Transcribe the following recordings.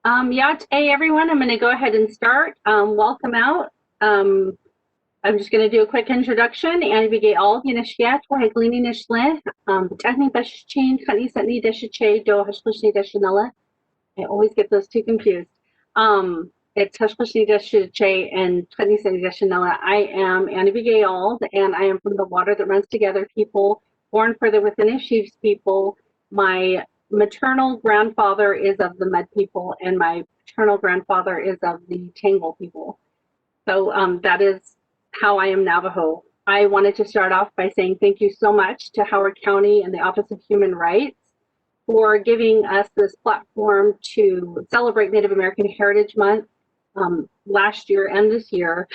Yeah, hey everyone, I'm going to go ahead and start. Welcome out. I'm just going to do a quick introduction. أنا بيجي all ينشيات وهيقليني نشله. بتعني بس تشين خلني سني دشتشي دو هشلشني دشنلا. I always get those two confused. It's hashlishi deshche and خلني سني دشنلا. I am Anna Abigail, and I am from the Water That Runs Together people, born further within the Chiefs people. My maternal grandfather is of the Med people, and my paternal grandfather is of the Tangle people. So that is how I am Navajo. I wanted to start off by saying thank you so much to Howard County and the Office of Human Rights for giving us this platform to celebrate Native American Heritage Month last year and this year.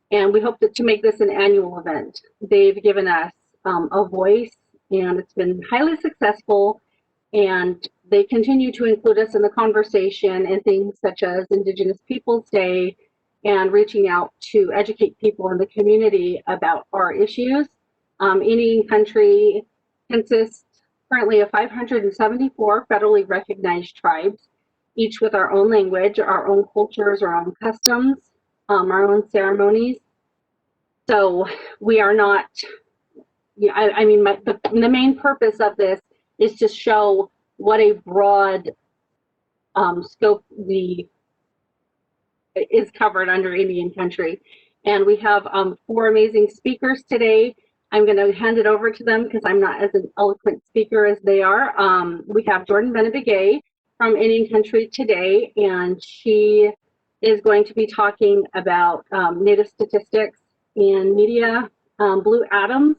And we hope to make this an annual event. They've given us a voice, and it's been highly successful. And they continue to include us in the conversation and things such as Indigenous Peoples Day and reaching out to educate people in the community about our issues. Indian country consists currently of 574 federally recognized tribes, each with our own language, our own cultures, our own customs, our own ceremonies. So we are not, I mean, the main purpose of this is to show what a broad scope is covered under Indian country. And we have 4 amazing speakers today. I'm going to hand it over to them because I'm not as an eloquent speaker as they are. We have Jordan Benebigay from Indian country today, and she is going to be talking about Native statistics in media. Blue Adams,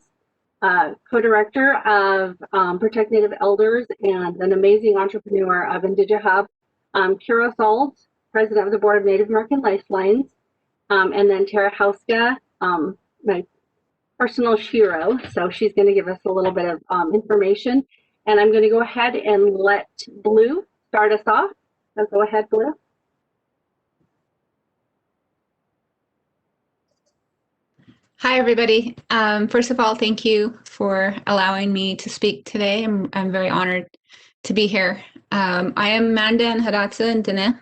co-director of Protect Native Elders and an amazing entrepreneur of IndigiHub. Kira Salt, president of the Board of Native American Lifelines, and then Tara Hauska, my personal hero. So she's going to give us a little bit of information. And I'm going to go ahead and let Blue start us off. So go ahead, Blue. Hi, everybody. First of all, thank you for allowing me to speak today. I'm very honored to be here. I am Mandan Haratsa Ndine.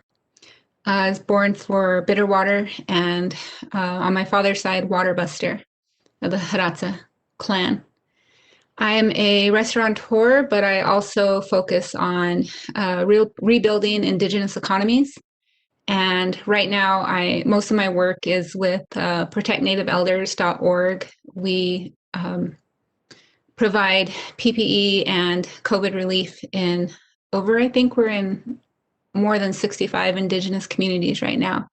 I was born for Bitterwater and on my father's side, Water Buster of the Haratsa clan. I am a restaurateur, but I also focus on rebuilding indigenous economies. And right now, most of my work is with protectnativeelders.org. We provide PPE and COVID relief in I think we're in more than 65 indigenous communities right now,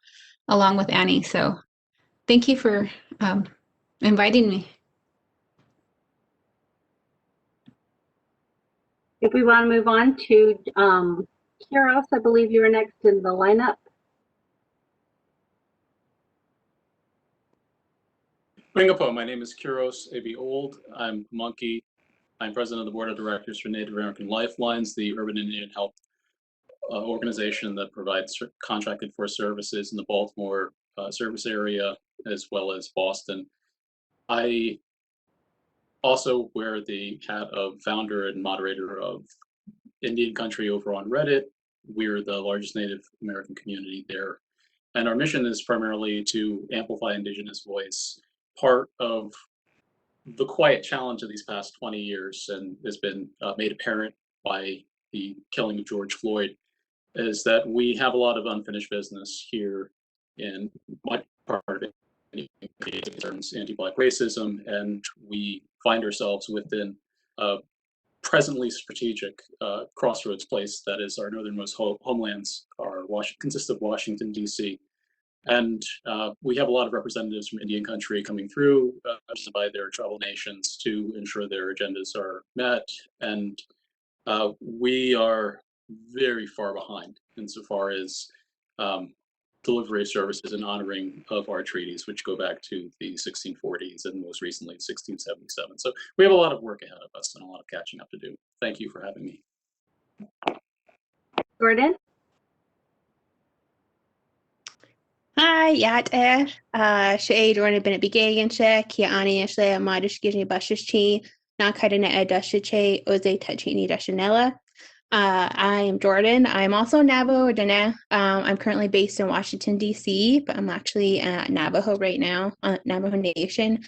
along with Annie. So thank you for inviting me. If we want to move on to Kiros, I believe you were next in the lineup. Ringapo, my name is Kiros A.B. Old. I'm Monkey. I'm president of the board of directors for Native American Lifelines, the urban Indian health organization that provides contracted for services in the Baltimore service area, as well as Boston. I also wear the hat of founder and moderator of Indian Country over on Reddit. We're the largest Native American community there. And our mission is primarily to amplify Indigenous voice. Part of the quiet challenge of these past 20 years, and has been made apparent by the killing of George Floyd, is that we have a lot of unfinished business here in my part of it, in terms of anti-Black racism, and we find ourselves within a presently strategic crossroads place that is our northernmost homelands, consists of Washington, D.C. And we have a lot of representatives from Indian country coming through by their tribal nations to ensure their agendas are met. And we are very far behind insofar as delivery of services and honoring of our treaties, which go back to the 1640s and most recently 1677. So we have a lot of work ahead of us and a lot of catching up to do. Thank you for having me. Jordan? Hi, Yat Shay Jordan Benebigay and Shek, Yaani Ashley, Madish Gizny Bashishi, Nakadana Edashache, Oze Tachini Dashanella. I am Jordan. I'm also Navajo Dene. I'm currently based in Washington, D.C., but I'm actually at Navajo right now, Navajo Nation.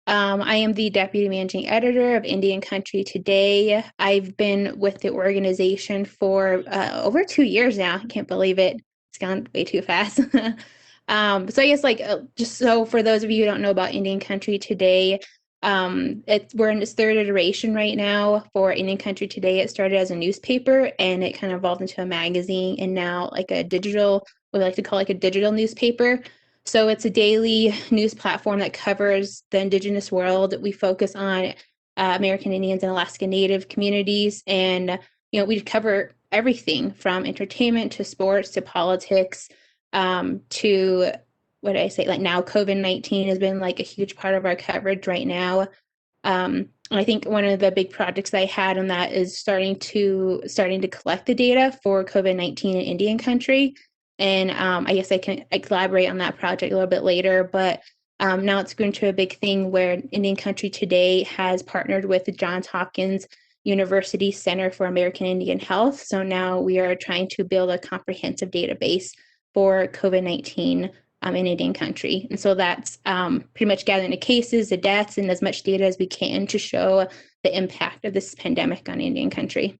I am the Deputy Managing Editor of Indian Country Today. I've been with the organization for over 2 years now. I can't believe it. It's gone way too fast. So I guess just so for those of you who don't know about Indian Country Today, we're in its third iteration right now for Indian Country Today. It started as a newspaper and it kind of evolved into a magazine and now like a digital, what we like to call like a digital newspaper. So it's a daily news platform that covers the Indigenous world. We focus on American Indians and Alaska Native communities, and we cover everything from entertainment to sports to politics to what did I say? Like now, COVID-19 has been like a huge part of our coverage right now. I think one of the big projects that I had on that is starting to collect the data for COVID-19 in Indian country. And I guess I collaborate on that project a little bit later, but now it's grown to a big thing where Indian Country Today has partnered with the Johns Hopkins University Center for American Indian Health. So now we are trying to build a comprehensive database for COVID-19 in Indian country. And so that's pretty much gathering the cases, the deaths, and as much data as we can to show the impact of this pandemic on Indian country.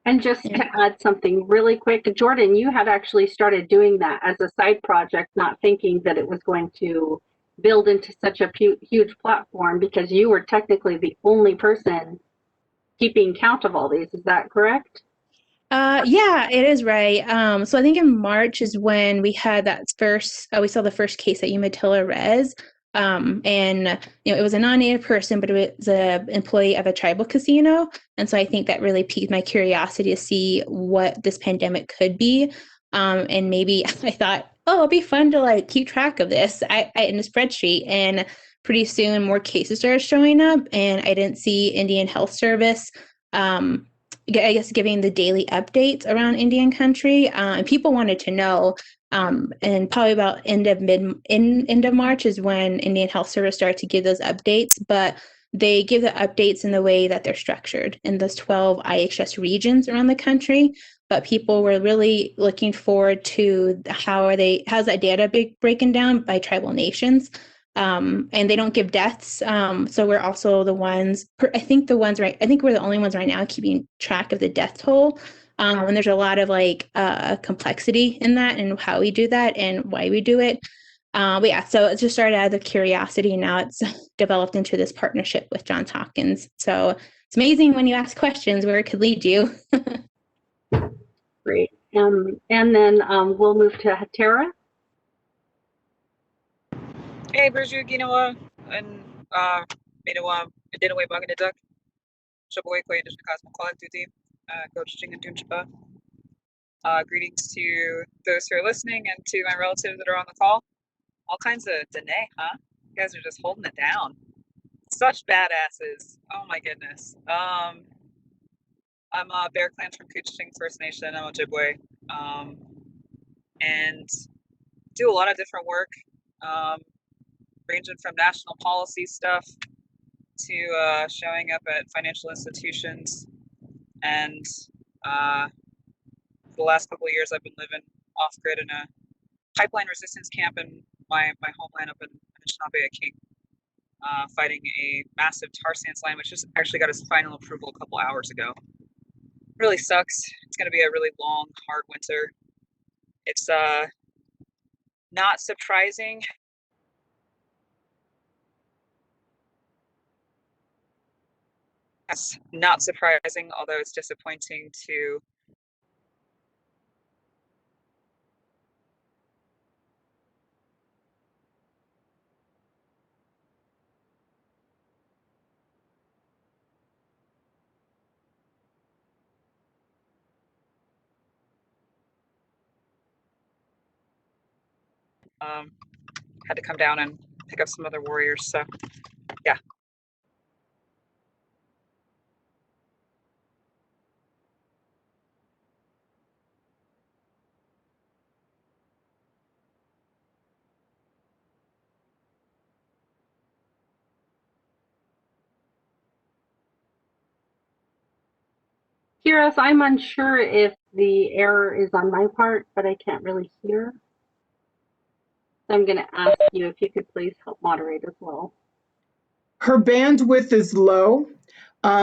And just to add something really quick, Jordan, you had actually started doing that as a side project, not thinking that it was going to build into such a huge platform because you were technically the only person keeping count of all these. Is that correct? Yeah, it is right. So I think in March is when we had that first, we saw the first case at Umatilla Res. And it was a non-native person, but it was an employee of a tribal casino. And so I think that really piqued my curiosity to see what this pandemic could be. And maybe I thought, oh, it'll be fun to like keep track of this in a spreadsheet. And pretty soon more cases started showing up, and I didn't see Indian Health Service. I guess giving the daily updates around Indian country, and people wanted to know. And probably about end of March is when Indian Health Service started to give those updates, but they give the updates in the way that they're structured in those 12 IHS regions around the country. But people were really looking forward to how's that data breaking down by tribal nations. And they don't give deaths. So we're also the ones, I think we're the only ones right now keeping track of the death toll. And there's a lot of complexity in that and how we do that and why we do it. But yeah, so it just started out of curiosity, and now it's developed into this partnership with Johns Hopkins. So it's amazing when you ask questions where it could lead you. Great. And then we'll move to Tara. Hey, Berju Ginawa, and Minawa, Dinaway Baganiduk, Shaboy Koy, Cosmoquality Duty, Coach Jingan Dunchapa. Greetings to those who are listening and to my relatives that are on the call. All kinds of Dene, huh? You guys are just holding it down. Such badasses. Oh my goodness. I'm Bear Clans from Couchiching First Nation. I'm Ojibwe. And do a lot of different work. Ranging from national policy stuff to showing up at financial institutions. And for the last couple of years, I've been living off grid in a pipeline resistance camp in my homeland up in Anishinaabe King, fighting a massive tar sands line, which just actually got its final approval a couple hours ago. Really sucks. It's going to be a really long, hard winter. It's not surprising. That's not surprising, although it's disappointing to had to come down and pick up some other warriors. So yeah. Kiros, I'm unsure if the error is on my part, but I can't really hear. So I'm going to ask you if you could please help moderate as well. Her bandwidth is low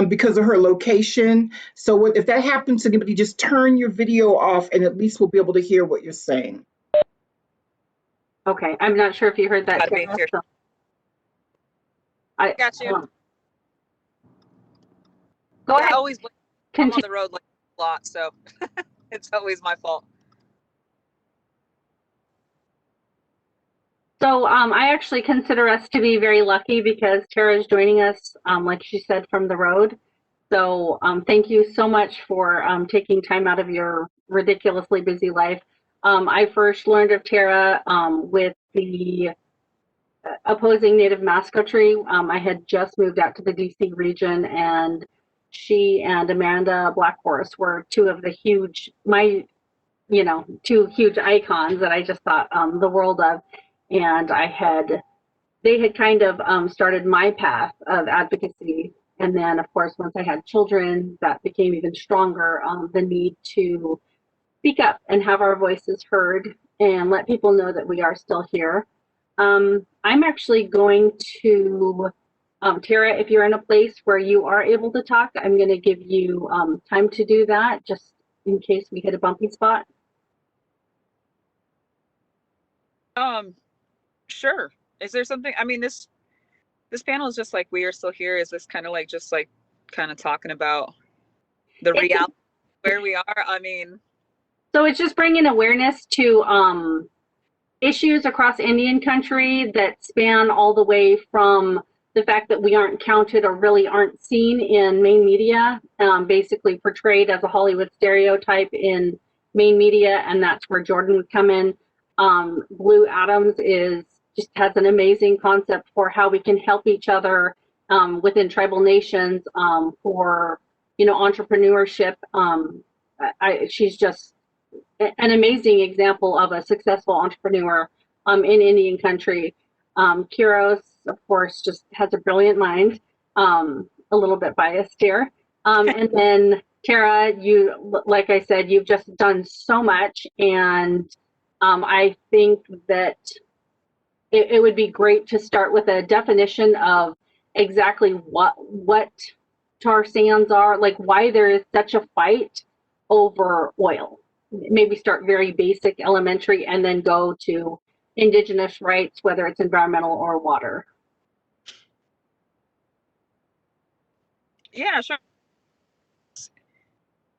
because of her location. So if that happens to anybody, just turn your video off and at least we'll be able to hear what you're saying. Okay, I'm not sure if you heard that. Gotta be Kiros, here. so I Got you. Go I ahead. always I'm on Continue. the road like a lot, so it's always my fault. So I actually consider us to be very lucky because Tara is joining us, like she said, from the road. So thank you so much for taking time out of your ridiculously busy life. I first learned of Tara with the opposing native mascot tree. I had just moved out to the DC region, and she and Amanda Blackhorse were two of the two huge icons that I just thought the world of. And they had kind of started my path of advocacy. And then, of course, once I had children, that became even stronger, the need to speak up and have our voices heard and let people know that we are still here. I'm actually going to, Tara, if you're in a place where you are able to talk, I'm going to give you time to do that, just in case we hit a bumpy spot. Sure. Is there something, I mean, this panel is just like, we are still here. Is this kind of like, just like kind of talking about the reality where we are? I mean. So it's just bringing awareness to issues across Indian country that span all the way from the fact that we aren't counted or really aren't seen in main media, basically portrayed as a Hollywood stereotype in main media, and that's where Jordan would come in. Blue Atoms just has an amazing concept for how we can help each other within tribal nations for entrepreneurship. She's just an amazing example of a successful entrepreneur in Indian country. Kiros, of course, just has a brilliant mind, a little bit biased here. And then Tara, like I said, you've just done so much, and I think that it would be great to start with a definition of exactly what tar sands are, like why there is such a fight over oil. Maybe start very basic, elementary, and then go to indigenous rights, whether it's environmental or water. Yeah, sure.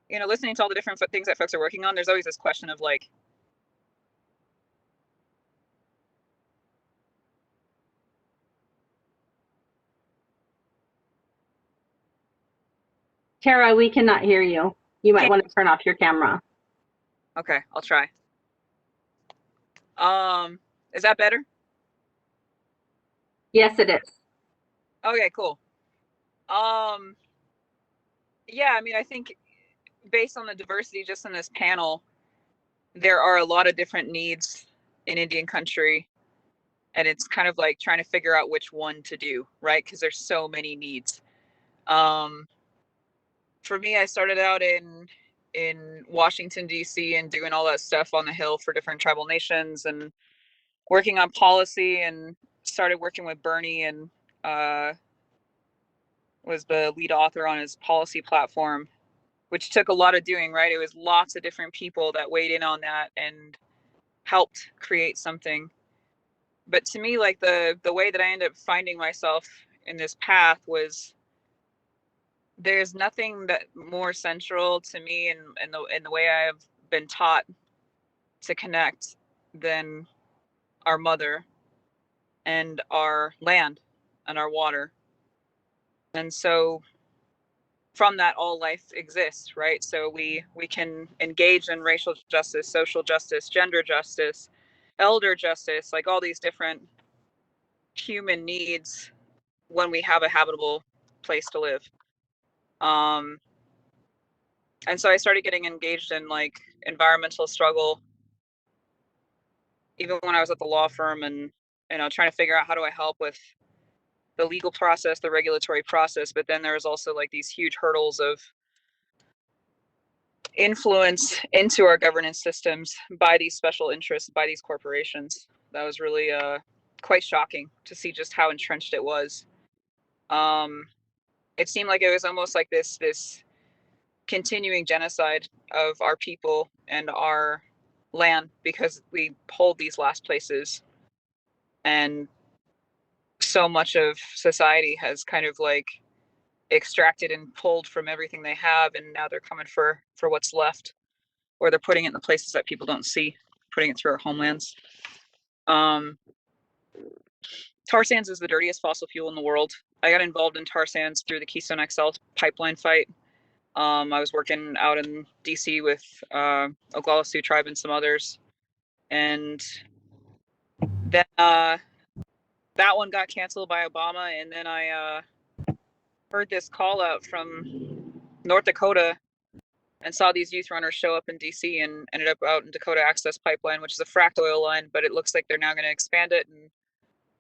Listening to all the different things that folks are working on, there's always this question of like, Tara, we cannot hear you. You might want to turn off your camera. okay, I'll try. Is that better? Yes, it is. Okay, cool. Yeah, I mean, I think based on the diversity just in this panel, there are a lot of different needs in Indian country, and it's kind of like trying to figure out which one to do, right? Because there's so many needs. For me, I started out in Washington, D.C. and doing all that stuff on the Hill for different tribal nations and working on policy, and started working with Bernie and was the lead author on his policy platform, which took a lot of doing, right? It was lots of different people that weighed in on that and helped create something. But to me, like the way that I ended up finding myself in this path was, there's nothing that more central to me in the way I have been taught to connect than our mother and our land and our water. And so from that, all life exists, right? So we can engage in racial justice, social justice, gender justice, elder justice, like all these different human needs when we have a habitable place to live. And so I started getting engaged in like environmental struggle, even when I was at the law firm, and trying to figure out how do I help with the legal process, the regulatory process. But then there was also like these huge hurdles of influence into our governance systems by these special interests, by these corporations. That was really quite shocking to see just how entrenched it was. It seemed like it was almost like this continuing genocide of our people and our land because we hold these last places, and so much of society has kind of like extracted and pulled from everything they have, and now they're coming for what's left, or they're putting it in the places that people don't see, putting it through our homelands. Tar sands is the dirtiest fossil fuel in the world. I got involved in tar sands through the Keystone XL pipeline fight. I was working out in DC with Oglala Sioux Tribe and some others, and then that one got canceled by Obama, and then I heard this call out from North Dakota and saw these youth runners show up in DC and ended up out in Dakota Access Pipeline, which is a fracked oil line, but it looks like they're now going to expand it and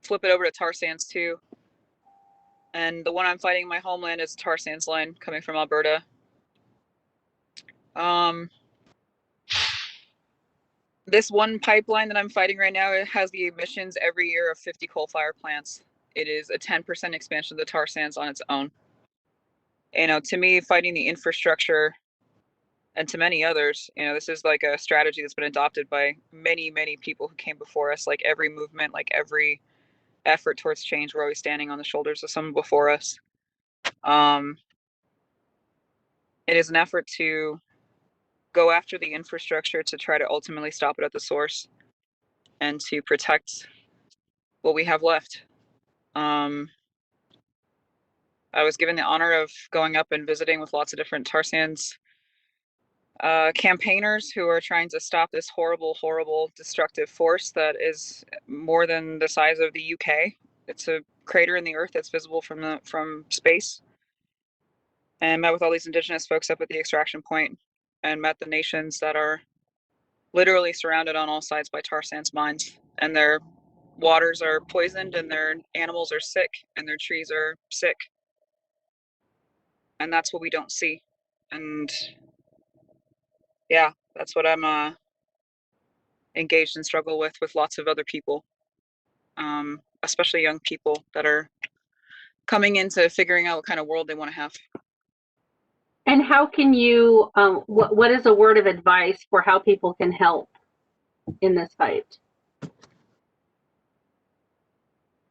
flip it over to tar sands too. And the one I'm fighting in my homeland is a tar sands line coming from Alberta. This one pipeline that I'm fighting right now, it has the emissions every year of 50 coal-fired plants. It is a 10% expansion of the tar sands on its own. You know, to me, fighting the infrastructure, and to many others, you know, this is like a strategy that's been adopted by many, many people who came before us. Like every movement, like every effort towards change, we're always standing on the shoulders of someone before us. It is an effort to go after the infrastructure to try to ultimately stop it at the source and to protect what we have left. I was given the honor of going up and visiting with lots of different tar sands campaigners who are trying to stop this horrible, horrible, destructive force that is more than the size of the UK. It's a crater in the earth that's visible from space. And met with all these indigenous folks up at the extraction point, and met the nations that are literally surrounded on all sides by tar sands mines, and their waters are poisoned, and their animals are sick, and their trees are sick. And that's what we don't see. And yeah, that's what I'm engaged in struggle with lots of other people, especially young people that are coming into figuring out what kind of world they want to have. And how can you, what is a word of advice for how people can help in this fight?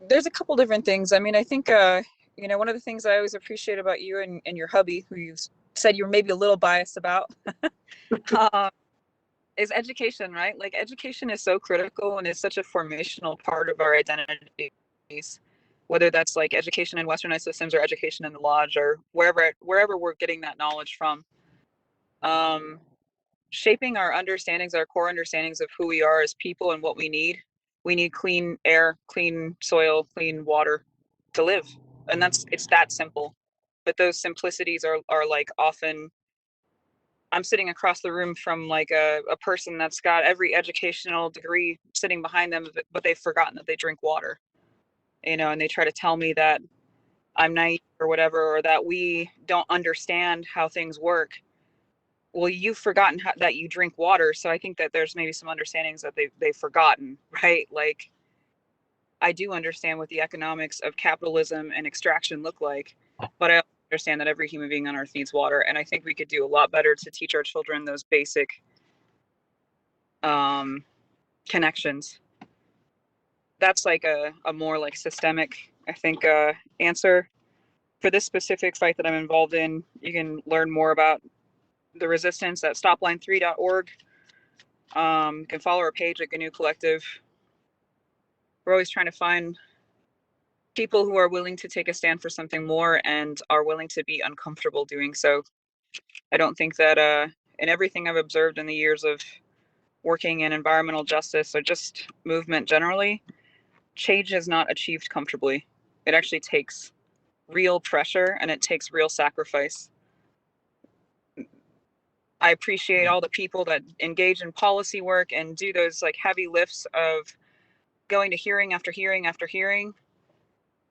There's a couple different things. I mean, I think, you know, one of the things I always appreciate about you and your hubby, who you said you're maybe a little biased about, is education, right? Like education is so critical and is such a formational part of our identities, whether that's like education in westernized systems or education in the lodge or wherever we're getting that knowledge from. Shaping our understandings, our core understandings of who we are as people and what we need. We need clean air, clean soil, clean water to live. And it's that simple. But those simplicities are like often, I'm sitting across the room from like a person that's got every educational degree sitting behind them, but they've forgotten that they drink water, you know, and they try to tell me that I'm naive or whatever, or that we don't understand how things work. Well, you've forgotten that you drink water. So I think that there's maybe some understandings that they've forgotten, right? Like, I do understand what the economics of capitalism and extraction look like, but I understand that every human being on earth needs water. And I think we could do a lot better to teach our children those basic connections. That's like a more like systemic, I think, answer. For this specific fight that I'm involved in, you can learn more about the resistance at stopline3.org. You can follow our page at GNU Collective. We're always trying to find people who are willing to take a stand for something more and are willing to be uncomfortable doing so. I don't think that in everything I've observed in the years of working in environmental justice or just movement generally, change is not achieved comfortably. It actually takes real pressure and it takes real sacrifice. I appreciate all the people that engage in policy work and do those like heavy lifts of going to hearing after hearing after hearing.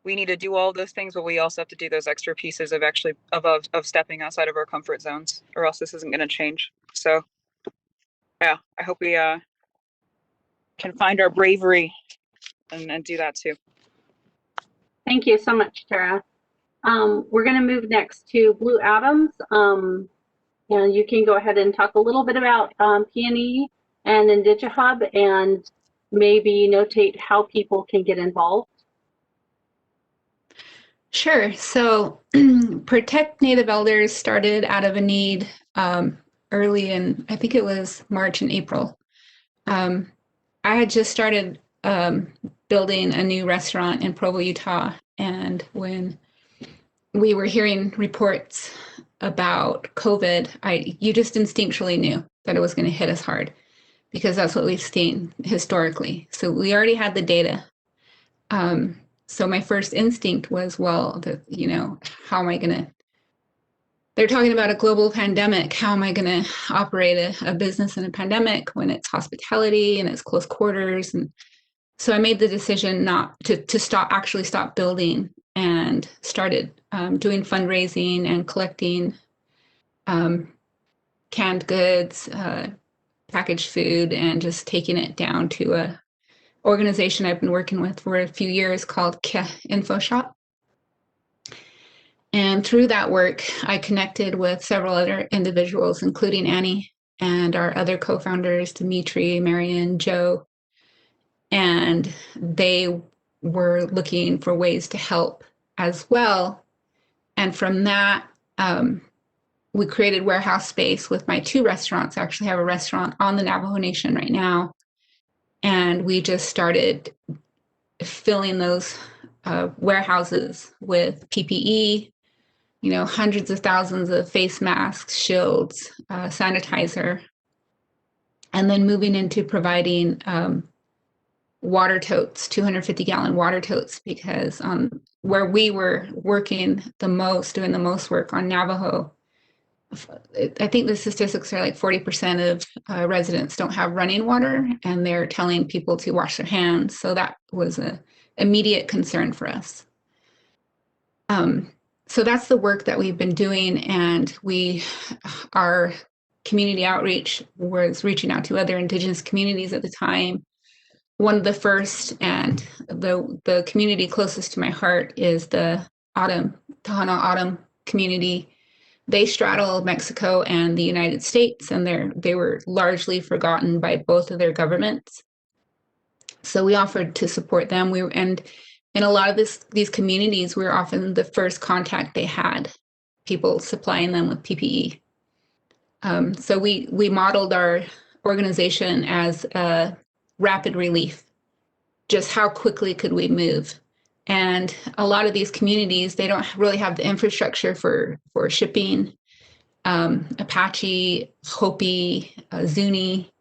we need to do all of those things, but we also have to do those extra pieces of actually of stepping outside of our comfort zones, or else this isn't going to change. So yeah, I hope we can find our bravery and do that too. Thank you so much, Tara. We're going to move next to Blue Atoms. And you can go ahead and talk a little bit about P&E and IndigiHub, and maybe notate how people can get involved. Sure. So Protect Native Elders started out of a need early in, I think it was March and April. I had just started building a new restaurant in Provo, Utah. And when we were hearing reports about COVID, you just instinctually knew that it was going to hit us hard, because that's what we've seen historically. So we already had the data. So my first instinct was, well, how am I going to, they're talking about a global pandemic. How am I going to operate a business in a pandemic when it's hospitality and it's close quarters? And so I made the decision not to stop building, and started doing fundraising and collecting canned goods, packaged food, and just taking it down to a organization I've been working with for a few years called Info Shop. And through that work, I connected with several other individuals, including Annie and our other co-founders, Dimitri, Marion, Joe. And they were looking for ways to help as well. And from that, we created warehouse space with my 2 restaurants. I actually have a restaurant on the Navajo Nation right now. And we just started filling those warehouses with PPE, hundreds of thousands of face masks, shields, sanitizer, and then moving into providing water totes, 250-gallon water totes, because where we were working the most, doing the most work on Navajo, I think the statistics are like 40% of residents don't have running water, and they're telling people to wash their hands. So that was an immediate concern for us. So that's the work that we've been doing, and our community outreach was reaching out to other Indigenous communities at the time. One of the first, and the community closest to my heart, is the Tohono O'odham community. They straddle Mexico and the United States, and they were largely forgotten by both of their governments. So we offered to support them. And in a lot of these communities, we were often the first contact they had, people supplying them with PPE. So we modeled our organization as a rapid relief. Just how quickly could we move? And a lot of these communities, they don't really have the infrastructure for shipping. Apache, Hopi, Zuni,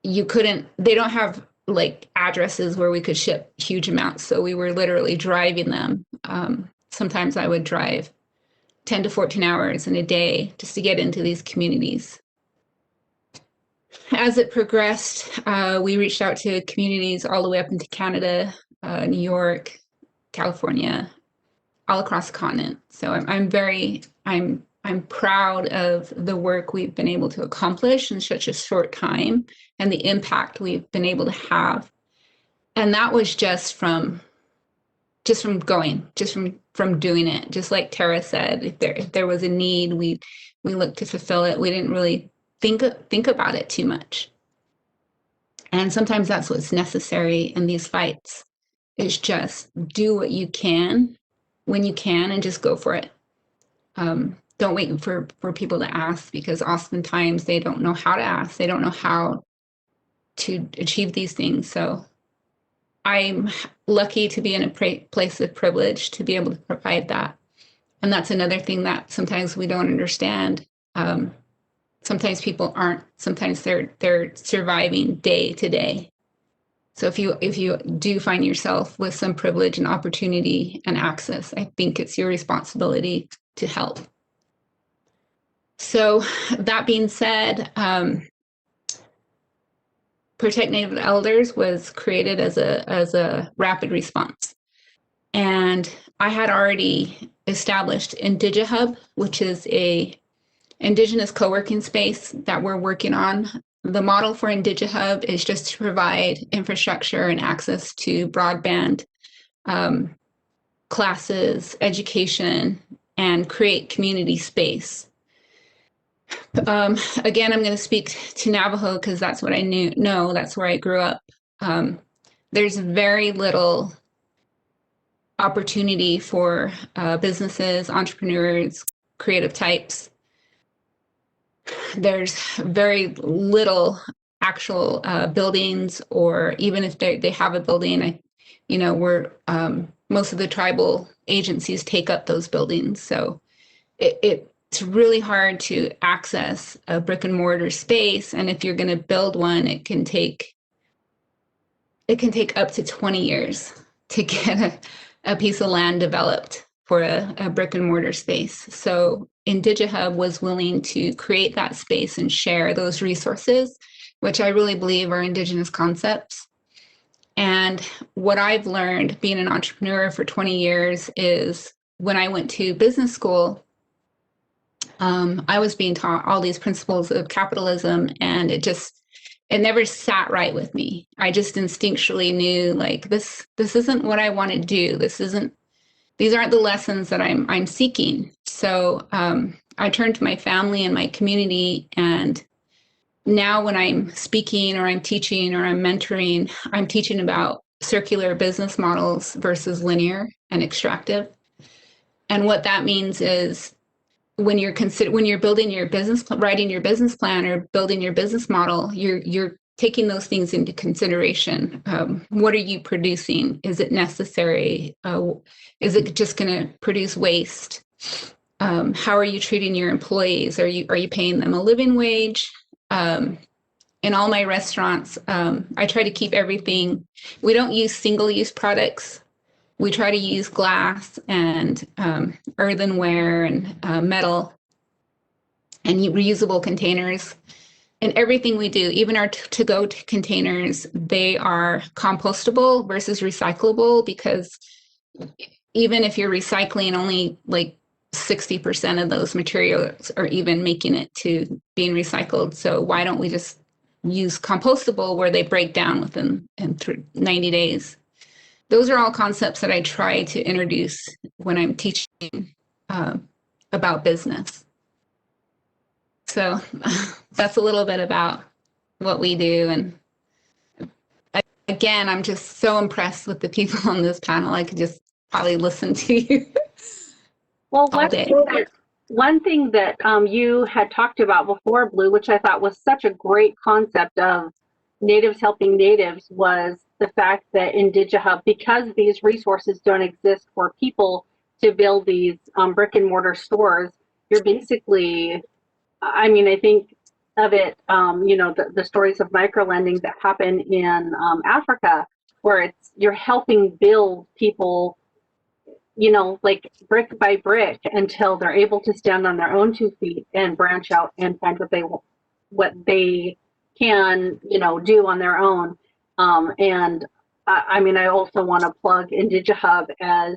they don't have like addresses where we could ship huge amounts. So we were literally driving them. Sometimes I would drive 10 to 14 hours in a day just to get into these communities. As it progressed, we reached out to communities all the way up into Canada, New York, California, all across the continent. So I'm proud of the work we've been able to accomplish in such a short time, and the impact we've been able to have. And that was just from doing it. Just like Tara said, if there was a need, we looked to fulfill it. We didn't really think about it too much. And sometimes that's what's necessary in these fights, is just do what you can when you can, and just go for it. Don't wait for people to ask, because oftentimes they don't know how to ask. They don't know how to achieve these things. So I'm lucky to be in a place of privilege to be able to provide that. And that's another thing that sometimes we don't understand. Sometimes people aren't. Sometimes they're surviving day to day. So if you do find yourself with some privilege and opportunity and access, I think it's your responsibility to help. So that being said, Protect Native Elders was created as a rapid response. And I had already established IndigiHub, which is a Indigenous co-working space that we're working on. The model for IndigiHub is just to provide infrastructure and access to broadband, classes, education, and create community space. Again, I'm going to speak to Navajo because that's what I know. That's where I grew up. There's very little opportunity for businesses, entrepreneurs, creative types. There's very little actual buildings, or even if they have a building, most of the tribal agencies take up those buildings. So it's really hard to access a brick and mortar space. And if you're going to build one, it can take up to 20 years to get a piece of land developed for a brick and mortar space. So IndigiHub was willing to create that space and share those resources, which I really believe are Indigenous concepts. And what I've learned being an entrepreneur for 20 years is when I went to business school, I was being taught all these principles of capitalism, and it never sat right with me. I just instinctually knew, like, this isn't what I want to do. These aren't the lessons that I'm seeking. So I turned to my family and my community, and now when I'm speaking or I'm teaching or I'm mentoring, I'm teaching about circular business models versus linear and extractive. And what that means is when you're building your business, writing your business plan or building your business model, you're taking those things into consideration. What are you producing? Is it necessary? Is it just going to produce waste? How are you treating your employees? Are you paying them a living wage? In all my restaurants, I try to keep everything. We don't use single-use products. We try to use glass and earthenware and metal and reusable containers. And everything we do, even our to-go containers, they are compostable versus recyclable, because even if you're recycling, only like 60% of those materials are even making it to being recycled. So why don't we just use compostable where they break down within 90 days? Those are all concepts that I try to introduce when I'm teaching about business. So that's a little bit about what we do. And again, I'm just so impressed with the people on this panel. I could just probably listen to you Well, all day. one thing that you had talked about before, Blue, which I thought was such a great concept of natives helping natives, was the fact that IndigiHub, because these resources don't exist for people to build these brick and mortar stores, you're basically, I mean, I think of it, the stories of microlending that happen in Africa, where you're helping build people, like brick by brick, until they're able to stand on their own 2 feet and branch out and find what they can, do on their own. And I also want to plug IndigiHub as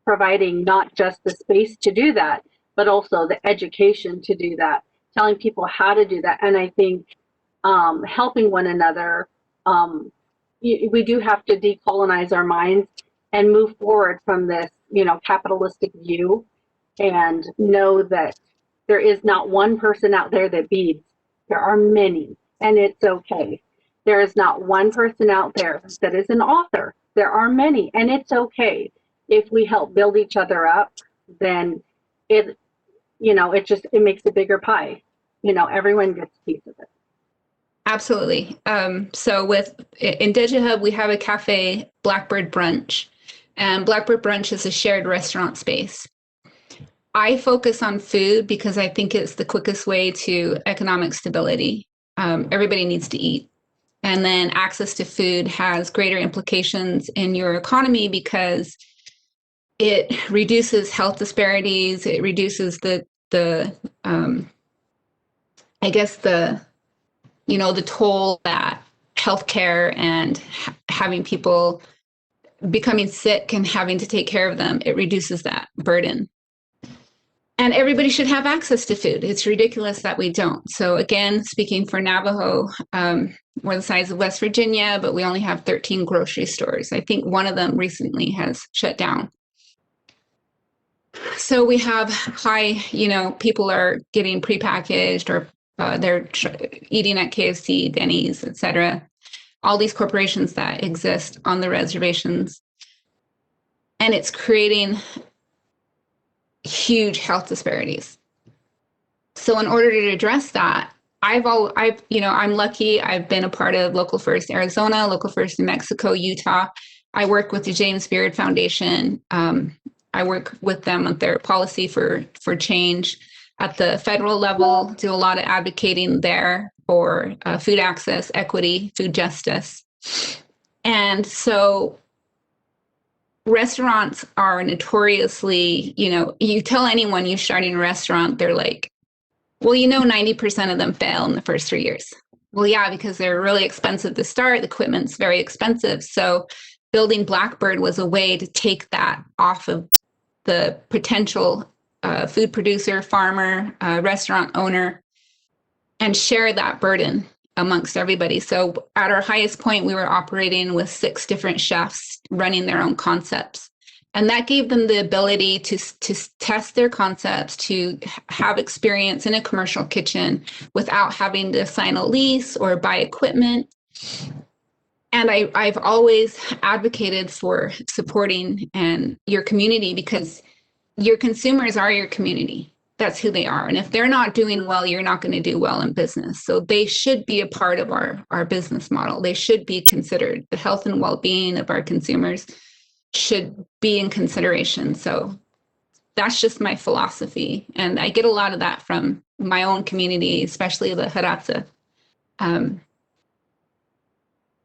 providing not just the space to do that, but also the education to do that, telling people how to do that. And I think helping one another, we do have to decolonize our minds and move forward from this, capitalistic view, and know that there is not one person out there that beads. There are many, and it's okay. There is not one person out there that is an author. There are many, and it's okay. If we help build each other up, then it makes a bigger pie. Everyone gets a piece of it. Absolutely. So with IndigiHub, we have a cafe, Blackbird Brunch, and Blackbird Brunch is a shared restaurant space. I focus on food because I think it's the quickest way to economic stability. Everybody needs to eat. And then access to food has greater implications in your economy because it reduces health disparities. It reduces the toll that healthcare and having people becoming sick and having to take care of them, it reduces that burden. And everybody should have access to food. It's ridiculous that we don't. So again, speaking for Navajo, we're the size of West Virginia, but we only have 13 grocery stores. I think one of them recently has shut down. So we have high, people are getting prepackaged, or they're eating at KFC, Denny's, etc. All these corporations that exist on the reservations. And it's creating huge health disparities. So in order to address that, I'm lucky. I've been a part of Local First Arizona, Local First New Mexico, Utah. I work with the James Beard Foundation. I work with them on their policy for change at the federal level, do a lot of advocating there for food access, equity, food justice. And so restaurants are notoriously, you tell anyone you're starting a restaurant, they're like, well, 90% of them fail in the first 3 years. Well, yeah, because they're really expensive to start. The equipment's very expensive. So building Blackbird was a way to take that off of the potential food producer, farmer, restaurant owner, and share that burden amongst everybody. So at our highest point, we were operating with 6 different chefs running their own concepts. And that gave them the ability to test their concepts, to have experience in a commercial kitchen without having to sign a lease or buy equipment. And I've always advocated for supporting your community, because your consumers are your community. That's who they are. And if they're not doing well, you're not going to do well in business. So they should be a part of our business model. They should be considered. The health and well-being of our consumers should be in consideration. So that's just my philosophy. And I get a lot of that from my own community, especially the Hidatsa. I'm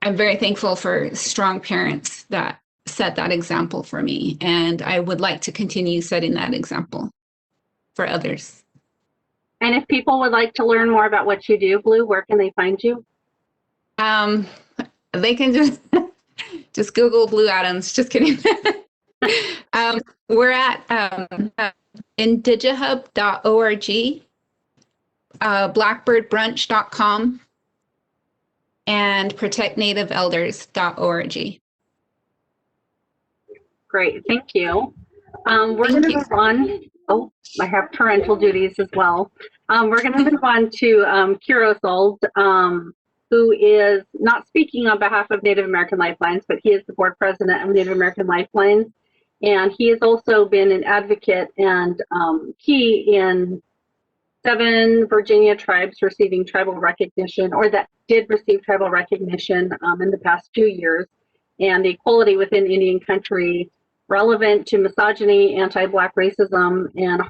very thankful for strong parents that set that example for me. And I would like to continue setting that example for others. And if people would like to learn more about what you do, Blue, where can they find you? They can just Google Blue Adams. Just kidding. We're at indigihub.org, blackbirdbrunch.com, and protectnativeelders.org. Great, thank you. We're going to move on. Oh, I have parental duties as well. We're going to move on to Kiros Old, who is not speaking on behalf of Native American Lifelines, but he is the board president of Native American Lifelines. And he has also been an advocate and key in 7 Virginia tribes receiving tribal recognition, or that did receive tribal recognition in the past 2 years, and the equality within Indian country relevant to misogyny, anti-Black racism, and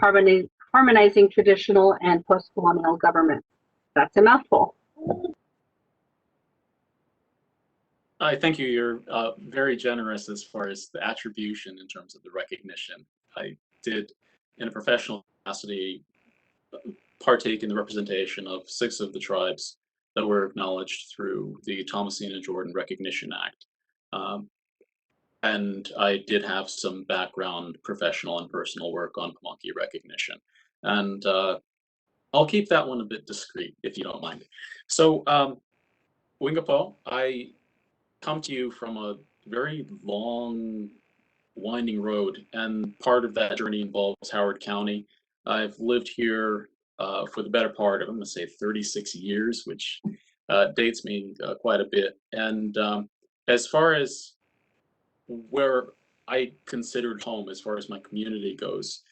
harmonizing traditional and post-colonial government. That's a mouthful. I thank you. You're very generous as far as the attribution in terms of the recognition. I did, in a professional capacity, partake in the representation of 6 of the tribes that were acknowledged through the Thomasina Jordan Recognition Act. And I did have some background, professional and personal work on Pamunkey recognition. And I'll keep that one a bit discreet, if you don't mind. So, Wingapo, I come to you from a very long, winding road, and part of that journey involves Howard County. I've lived here for the better part of, I'm going to say 36 years, which dates me quite a bit. And as far as where I considered home, as far as my community goes,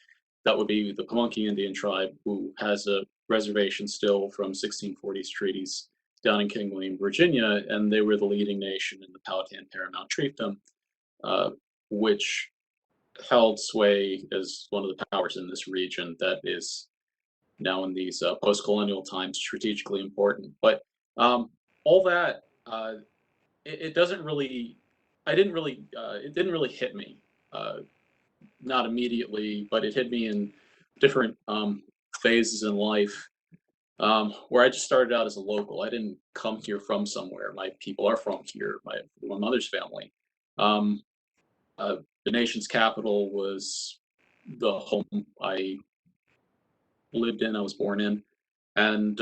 that would be the Pamunkey Indian tribe, who has a reservation still from 1640s treaties down in King William, Virginia, and they were the leading nation in the Powhatan Paramount Chiefdom, which held sway as one of the powers in this region that is now in these post-colonial times strategically important. But all that, it didn't really hit me, not immediately, but it hit me in different phases in life, where I just started out as a local. I didn't come here from somewhere. My people are from here, my mother's family. the nation's capital was the home I lived in, I was born in, and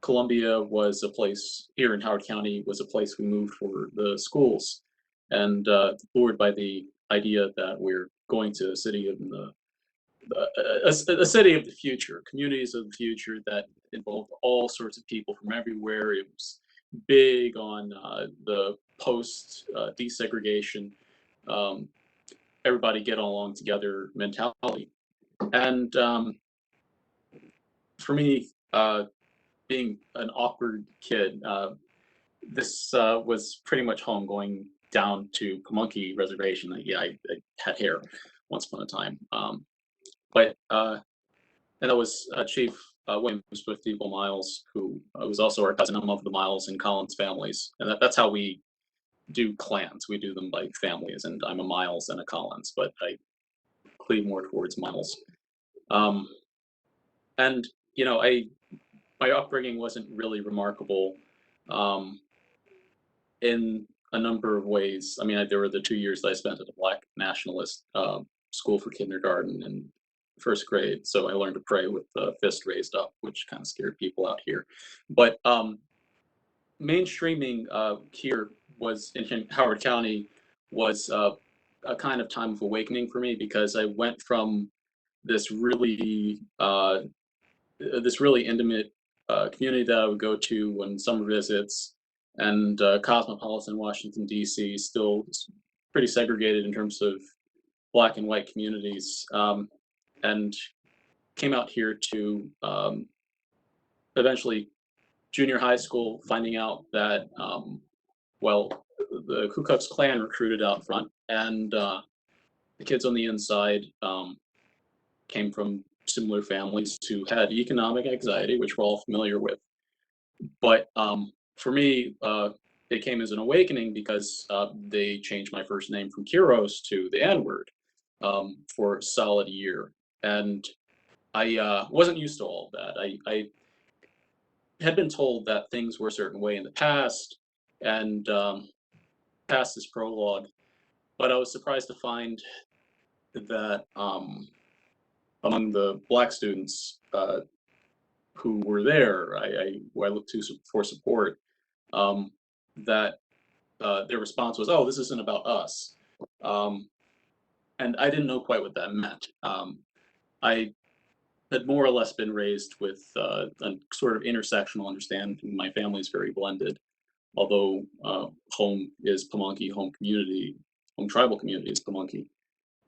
Columbia was a place here in Howard County, was a place we moved for the schools, and lured by the idea that we're going to a city of a city of the future, communities of the future that involved all sorts of people from everywhere. It was big on the post desegregation, everybody get along together mentality. And for me, being an awkward kid, this was pretty much home, going down to Pamunkey Reservation. I had hair once upon a time. And that was Chief William Swift Eagle Miles, who was also our cousin of the Miles and Collins families. And that's how we do clans. We do them by families, and I'm a Miles and a Collins, but I cleave more towards Miles. And, you know, my upbringing wasn't really remarkable in a number of ways. I mean, there were the 2 years that I spent at a Black nationalist school for kindergarten and first grade, so I learned to pray with the fist raised up, which kind of scared people out here. But mainstreaming here was in Howard County was a kind of time of awakening for me, because I went from this really intimate community that I would go to on summer visits, and cosmopolitan Washington, D.C., still pretty segregated in terms of Black and white communities, and came out here to eventually junior high school, finding out that, well, the Ku Klux Klan recruited out front, and the kids on the inside came from similar families who had economic anxiety, which we're all familiar with. But for me, it came as an awakening, because they changed my first name from Kiros to the N-word for a solid year. And I wasn't used to all of that. I had been told that things were a certain way in the past, and past this prologue, but I was surprised to find that among the Black students who were there, who I looked to for support, that their response was, "Oh, this isn't about us," and I didn't know quite what that meant. I had more or less been raised with a sort of intersectional understanding. My family is very blended, although home is Pamunkey, home tribal community is Pamunkey.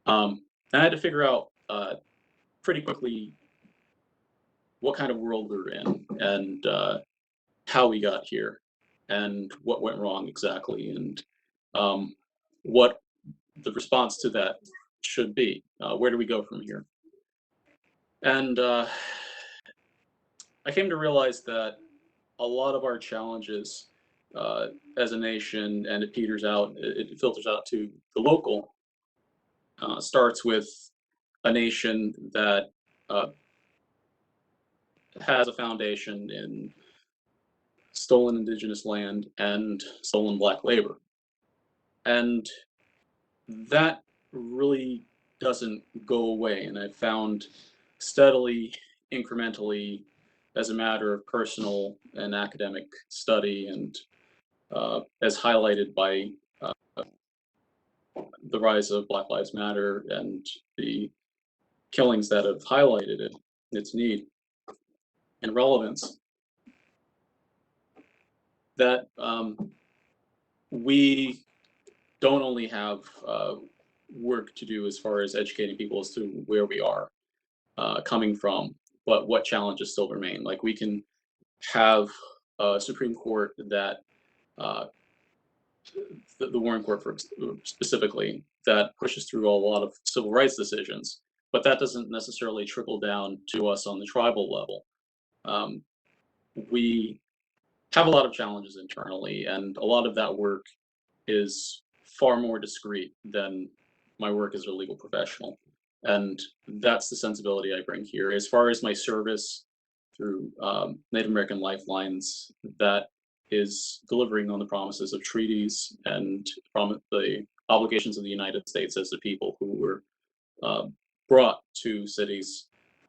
And I had to figure out pretty quickly what kind of world we were in, and how we got here, and what went wrong exactly, and what the response to that should be. Where do we go from here? And I came to realize that a lot of our challenges as a nation, and it filters out to the local, starts with a nation that has a foundation in stolen indigenous land and stolen Black labor. And that really doesn't go away. And I found steadily, incrementally, as a matter of personal and academic study, and as highlighted by the rise of Black Lives Matter and the killings that have highlighted its need and relevance, that we don't only have work to do as far as educating people as to where we are coming from, but what challenges still remain. Like, we can have a Supreme Court that, the Warren Court specifically, that pushes through a lot of civil rights decisions, but that doesn't necessarily trickle down to us on the tribal level. We have a lot of challenges internally, and a lot of that work is far more discreet than my work as a legal professional. And that's the sensibility I bring here. As far as my service through Native American Lifelines, that is delivering on the promises of treaties and the obligations of the United States as the people who were brought to cities,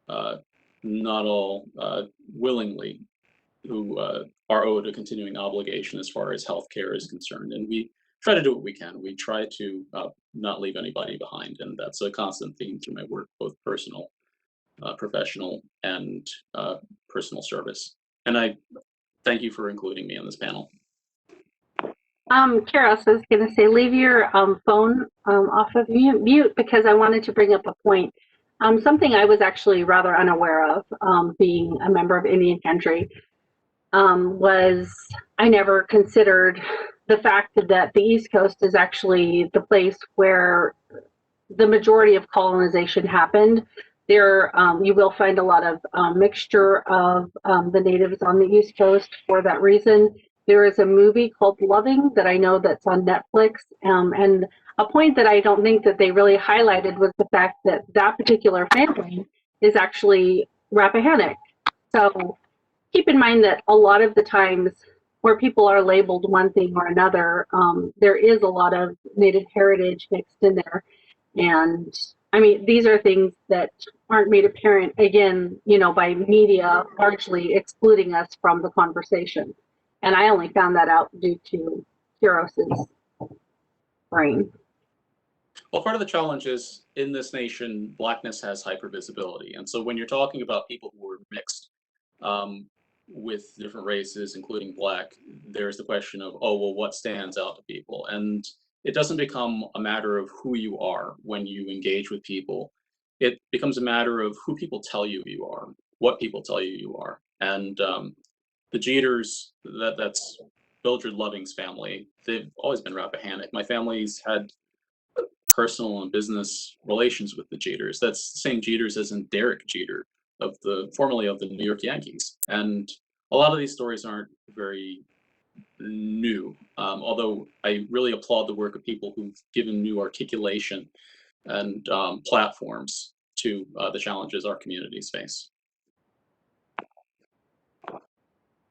not all willingly, who are owed a continuing obligation as far as healthcare is concerned. And we try to do what we can. We try to not leave anybody behind. And that's a constant theme through my work, both personal, professional, and personal service. And I thank you for including me on this panel. Kara, I was going to say, leave your phone off of mute because I wanted to bring up a point. Something I was actually rather unaware of, being a member of Indian country, was I never considered the fact that the East Coast is actually the place where the majority of colonization happened. There, you will find a lot of mixture of the natives on the East Coast for that reason. There is a movie called Loving that I know that's on Netflix, and a point that I don't think that they really highlighted was the fact that that particular family is actually Rappahannock. So keep in mind that a lot of the times where people are labeled one thing or another, there is a lot of Native heritage mixed in there. And I mean, these are things that aren't made apparent, again, you know, by media largely excluding us from the conversation. And I only found that out due to Kiros's brain. Well, part of the challenge is in this nation, Blackness has hypervisibility. And so when you're talking about people who are mixed with different races, including Black, there's the question of, oh, well, what stands out to people? And it doesn't become a matter of who you are when you engage with people. It becomes a matter of who people tell you you are, what people tell you you are. And the Jeters, that's Mildred Loving's family, they've always been Rappahannock. My family's had personal and business relations with the Jeters. That's the same Jeters as in Derek Jeter, formerly of the New York Yankees. And a lot of these stories aren't very new, although I really applaud the work of people who've given new articulation and platforms to the challenges our communities face.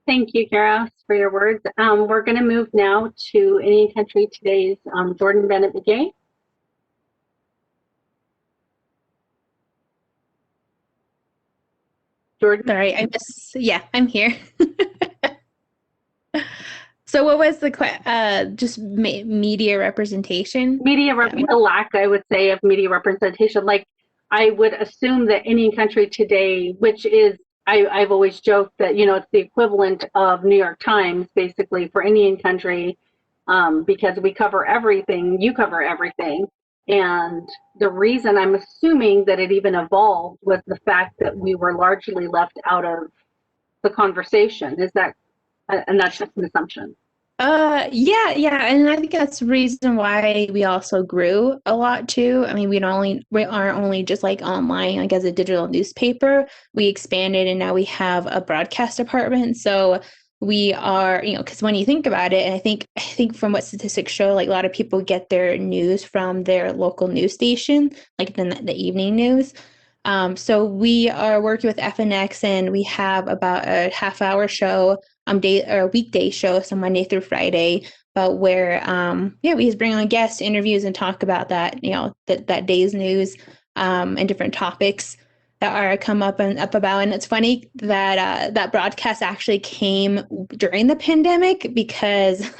Thank you, Kara, for your words. We're going to move now to Indian Country Today's Jordan Bennett McGay. Jordan? Sorry, I'm here. So what was the just media representation? The lack, I would say, of media representation. Like, I would assume that Indian Country Today, which is, I've always joked that, you know, it's the equivalent of New York Times, basically, for Indian Country, because we cover everything, you cover everything. And the reason I'm assuming that it even evolved was the fact that we were largely left out of the conversation. Is that, and that's just an assumption. Yeah, and I think that's the reason why we also grew a lot too. I mean, we aren't only just like online, like as a digital newspaper. We expanded, and now we have a broadcast department. So we are, you know, because when you think about it, and I think from what statistics show, like a lot of people get their news from their local news station, like the evening news. So we are working with FNX, and we have about a half-hour show, weekday show, so Monday through Friday, but where we just bring on guests, interviews, and talk about that, you know, that day's news, and different topics that are come up about. And it's funny that that broadcast actually came during the pandemic because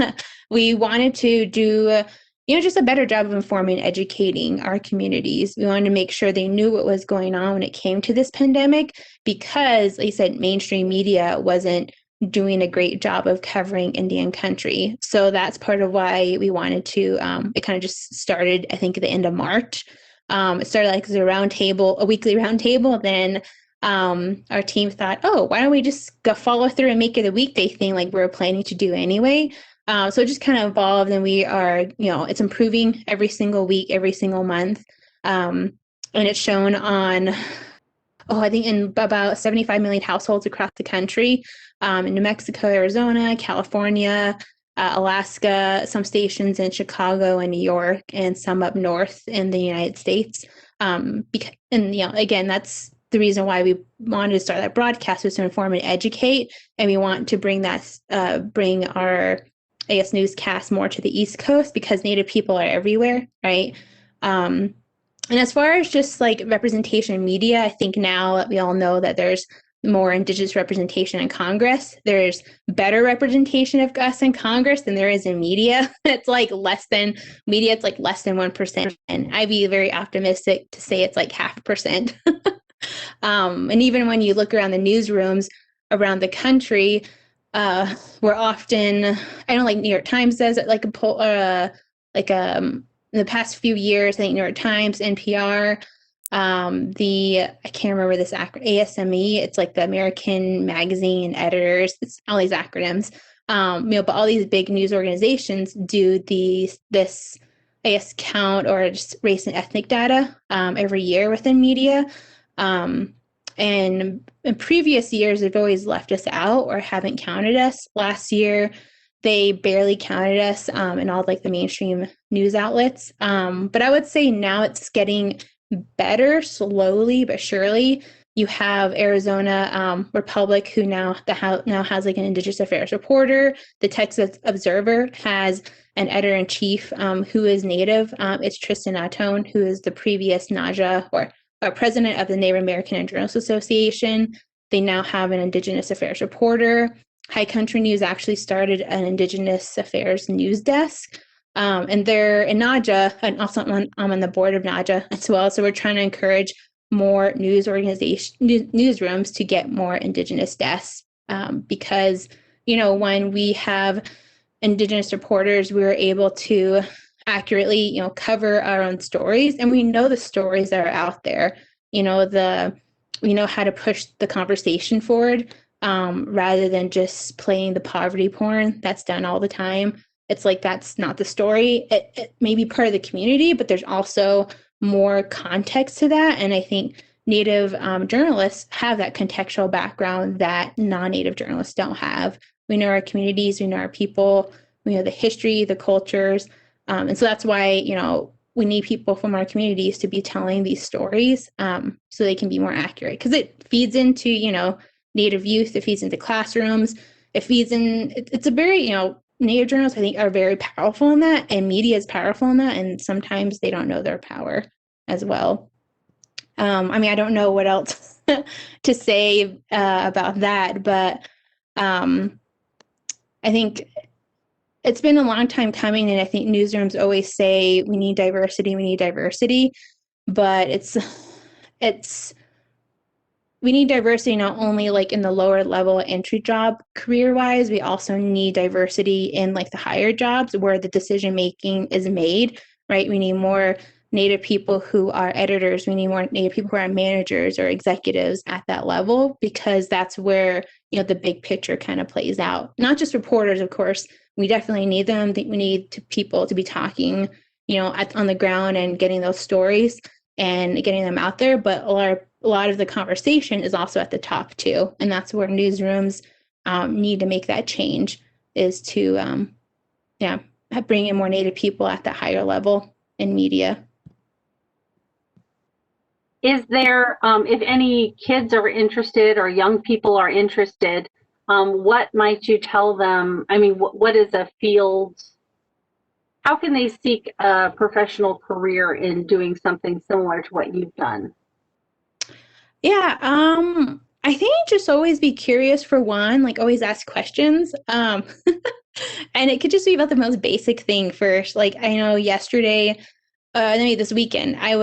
we wanted to do, you know, just a better job of informing and educating our communities. We wanted to make sure they knew what was going on when it came to this pandemic because, like I said, mainstream media wasn't doing a great job of covering Indian country. So that's part of why we wanted to, it kind of just started, I think, at the end of March. It started like as a weekly roundtable. Then our team thought, oh, why don't we just go follow through and make it a weekday thing like we were planning to do anyway. So it just kind of evolved, and we are, you know, it's improving every single week, every single month. And it's shown on, I think in about 75 million households across the country, in New Mexico, Arizona, California, Alaska, some stations in Chicago and New York, and some up north in the United States. And, you know, again, that's the reason why we wanted to start that broadcast, was to inform and educate. And we want to bring our I guess, newscasts more to the East Coast because Native people are everywhere, right? And as far as just like representation in media, I think now that we all know that there's more Indigenous representation in Congress, there's better representation of us in Congress than there is in media. It's like less than 1%. And I'd be very optimistic to say it's like 0.5%. And even when you look around the newsrooms around the country, we're often, I don't like New York Times does it, like a poll, in the past few years, I think New York Times, NPR, I can't remember this acronym, ASME, it's like the American Magazine Editors, it's all these acronyms, but all these big news organizations do this, I guess, count or just race and ethnic data every year within media. And in previous years, they've always left us out or haven't counted us. Last year, they barely counted us in all like the mainstream news outlets. But I would say now it's getting better slowly but surely. You have Arizona Republic, who now has like an Indigenous Affairs reporter. The Texas Observer has an editor-in-chief who is Native. It's Tristan Atone, who is the previous NAHM or president of the Native American and Journalists Association. They now have an Indigenous Affairs reporter. High Country News actually started an Indigenous Affairs news desk. And they're in NAHM, and also I'm on the board of NAHM as well. So we're trying to encourage more newsrooms to get more Indigenous desks because, when we have Indigenous reporters, we were able to accurately, cover our own stories, and we know the stories that are out there. We know how to push the conversation forward rather than just playing the poverty porn that's done all the time. It's like that's not the story. It may be part of the community, but there's also more context to that. And I think Native journalists have that contextual background that non-Native journalists don't have. We know our communities, we know our people, we know the history, the cultures. And so that's why, we need people from our communities to be telling these stories so they can be more accurate. Because it feeds into, Native youth, it feeds into classrooms, it feeds in, it's a very, Native journalists, I think, are very powerful in that, and media is powerful in that, and sometimes they don't know their power as well. I don't know what else to say about that, but I think it's been a long time coming, and I think newsrooms always say we need diversity, but we need diversity not only like in the lower level entry job career wise, we also need diversity in like the higher jobs where the decision making is made, right? We need more Native people who are editors. We need more Native people who are managers or executives at that level, because that's where, the big picture kind of plays out. Not just reporters, of course. We definitely need them. We need people to be talking, on the ground and getting those stories and getting them out there. But a lot of the conversation is also at the top too. And that's where newsrooms need to make that change, is to, bring in more Native people at the higher level in media. Is there, if any kids are interested or young people are interested, what might you tell them? What is a field? How can they seek a professional career in doing something similar to what you've done? Yeah, I think just always be curious for one, like always ask questions. And it could just be about the most basic thing first. Like I know yesterday, maybe this weekend, I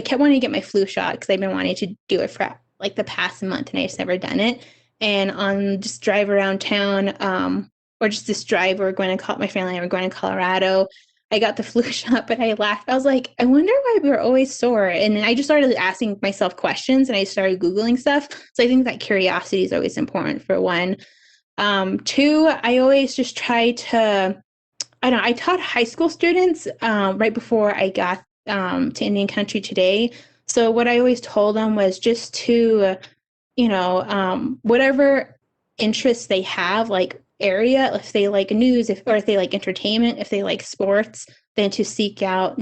kept wanting to get my flu shot because I've been wanting to do it for like the past month and I just never done it. And on just drive around town, or just this drive, my family and I were going to Colorado. I got the flu shot, but I laughed. I was like, I wonder why we were always sore. And I just started asking myself questions and I started Googling stuff. So I think that curiosity is always important for one. Two, I always just try to, I taught high school students right before I got to Indian Country Today. So what I always told them was just to, whatever interests they have, like area, if they like news, or if they like entertainment, if they like sports, then to seek out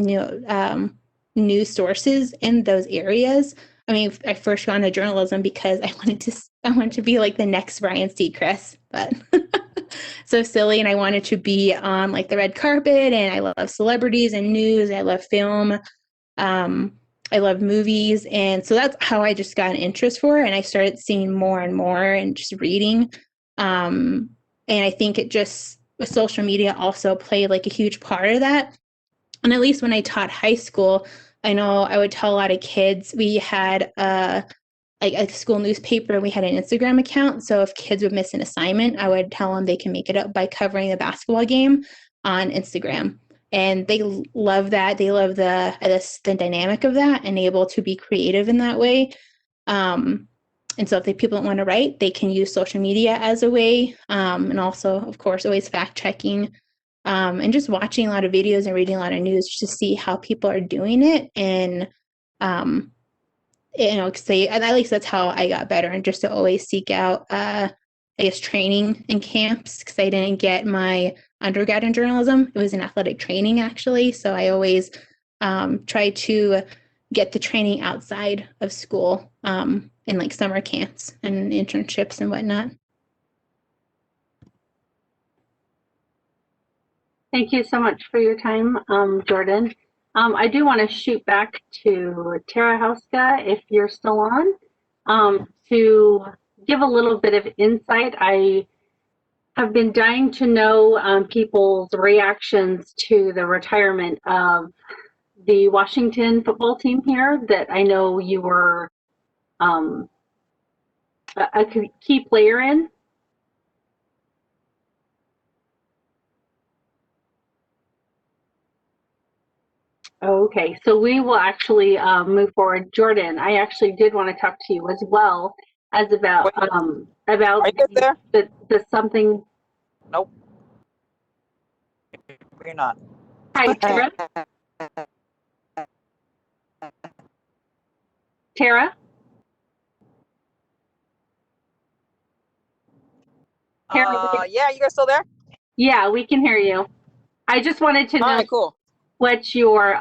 news sources in those areas. I first got into journalism because I wanted to be like the next Ryan Seacrest, but so silly, and I wanted to be on like the red carpet, and I love celebrities and news. I love film. I love movies, and so that's how I just got an interest for it, and I started seeing more and more and just reading. And I think it just social media also played like a huge part of that. And at least when I taught high school, I know I would tell a lot of kids we had like a school newspaper, and we had an Instagram account. So if kids would miss an assignment, I would tell them they can make it up by covering the basketball game on Instagram. And they love that. They love the dynamic of that and able to be creative in that way. And so if people don't want to write, they can use social media as a way. And also, of course, always fact checking, and just watching a lot of videos and reading a lot of news just to see how people are doing it. And, say, and at least that's how I got better, and just to always seek out, I guess, training in camps, because I didn't get my undergrad in journalism. It was in athletic training, actually. So I always try to get the training outside of school, in like summer camps and internships and whatnot. Thank you so much for your time, Jordan. I do want to shoot back to Tara Hauska, if you're still on, to give a little bit of insight. I have been dying to know people's reactions to the retirement of the Washington football team here, that I know you were a key player in. Okay, so we will actually move forward. Jordan, I actually did want to talk to you as well as about Are you good there? the something. Nope. You're not. Hi, Tara. Tara? Yeah, you guys still there? Yeah, we can hear you. I just wanted to know All right, cool. what's your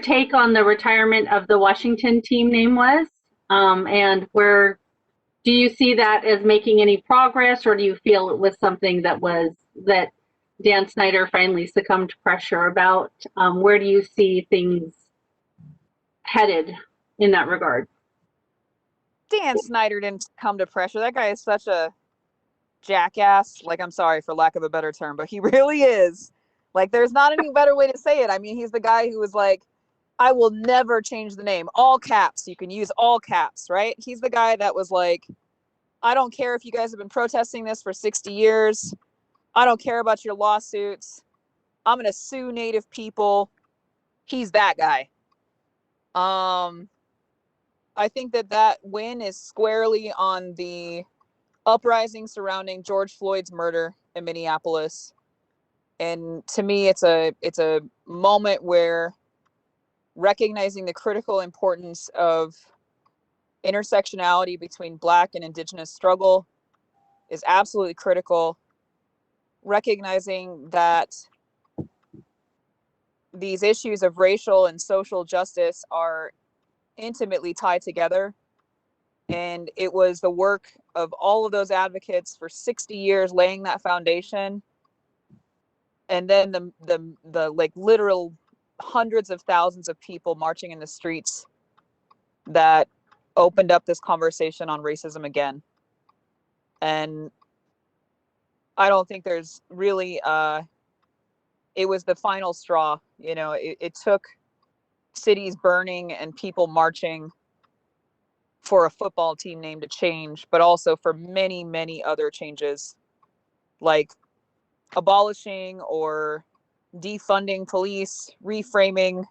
take on the retirement of the Washington team name was, and where do you see that as making any progress, or do you feel it was something that Dan Snyder finally succumbed to pressure about? Where do you see things headed in that regard? Dan Snyder didn't come to pressure. That guy is such a jackass. Like, I'm sorry for lack of a better term, but he really is. Like, there's not any better way to say it. I mean, he's the guy who was like, I will never change the name. All caps. You can use all caps, right? He's the guy that was like, I don't care if you guys have been protesting this for 60 years. I don't care about your lawsuits. I'm going to sue Native people. He's that guy. I think that win is squarely on the uprising surrounding George Floyd's murder in Minneapolis. And to me, it's a moment where recognizing the critical importance of intersectionality between Black and Indigenous struggle is absolutely critical. Recognizing that these issues of racial and social justice are intimately tied together. And it was the work of all of those advocates for 60 years laying that foundation. And then the like literal hundreds of thousands of people marching in the streets that opened up this conversation on racism again. And I don't think there's really, it was the final straw. You know, it took cities burning and people marching for a football team name to change, but also for many, many other changes, like abolishing or defunding police, reframing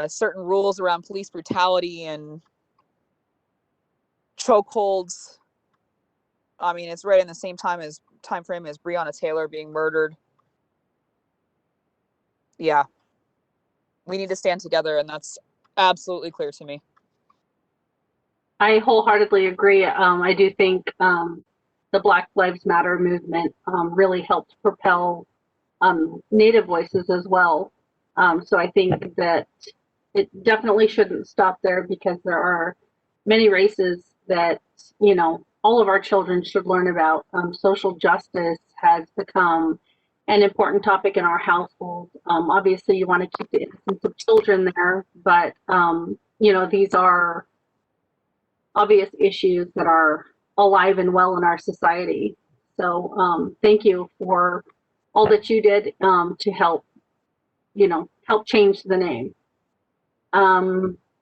certain rules around police brutality and chokeholds. I mean, it's right in the same time frame as Breonna Taylor being murdered. Yeah, we need to stand together, and that's absolutely clear to me. I wholeheartedly agree. I do think the Black Lives Matter movement really helped propel Native voices as well. So I think that it definitely shouldn't stop there, because there are many races that, all of our children should learn about. Social justice has become an important topic in our household. Obviously, you want to keep the innocence of children there, but these are obvious issues that are alive and well in our society. So thank you for all that you did to help change the name.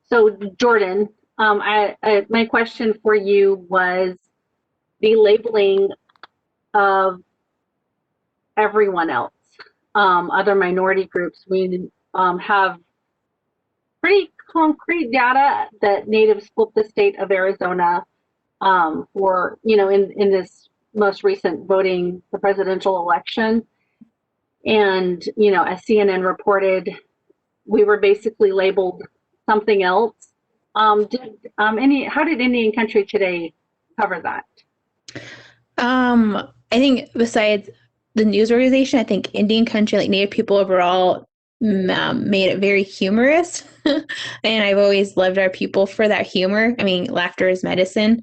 So Jordan, my question for you was the labeling of everyone else, other minority groups. We have pretty concrete data that Natives flipped the state of Arizona for, in this most recent voting, the presidential election. And, as CNN reported, we were basically labeled something else. How did Indian Country Today cover that? I think besides the news organization, I think Indian Country, like Native people overall, made it very humorous. And I've always loved our people for that humor. I mean, laughter is medicine.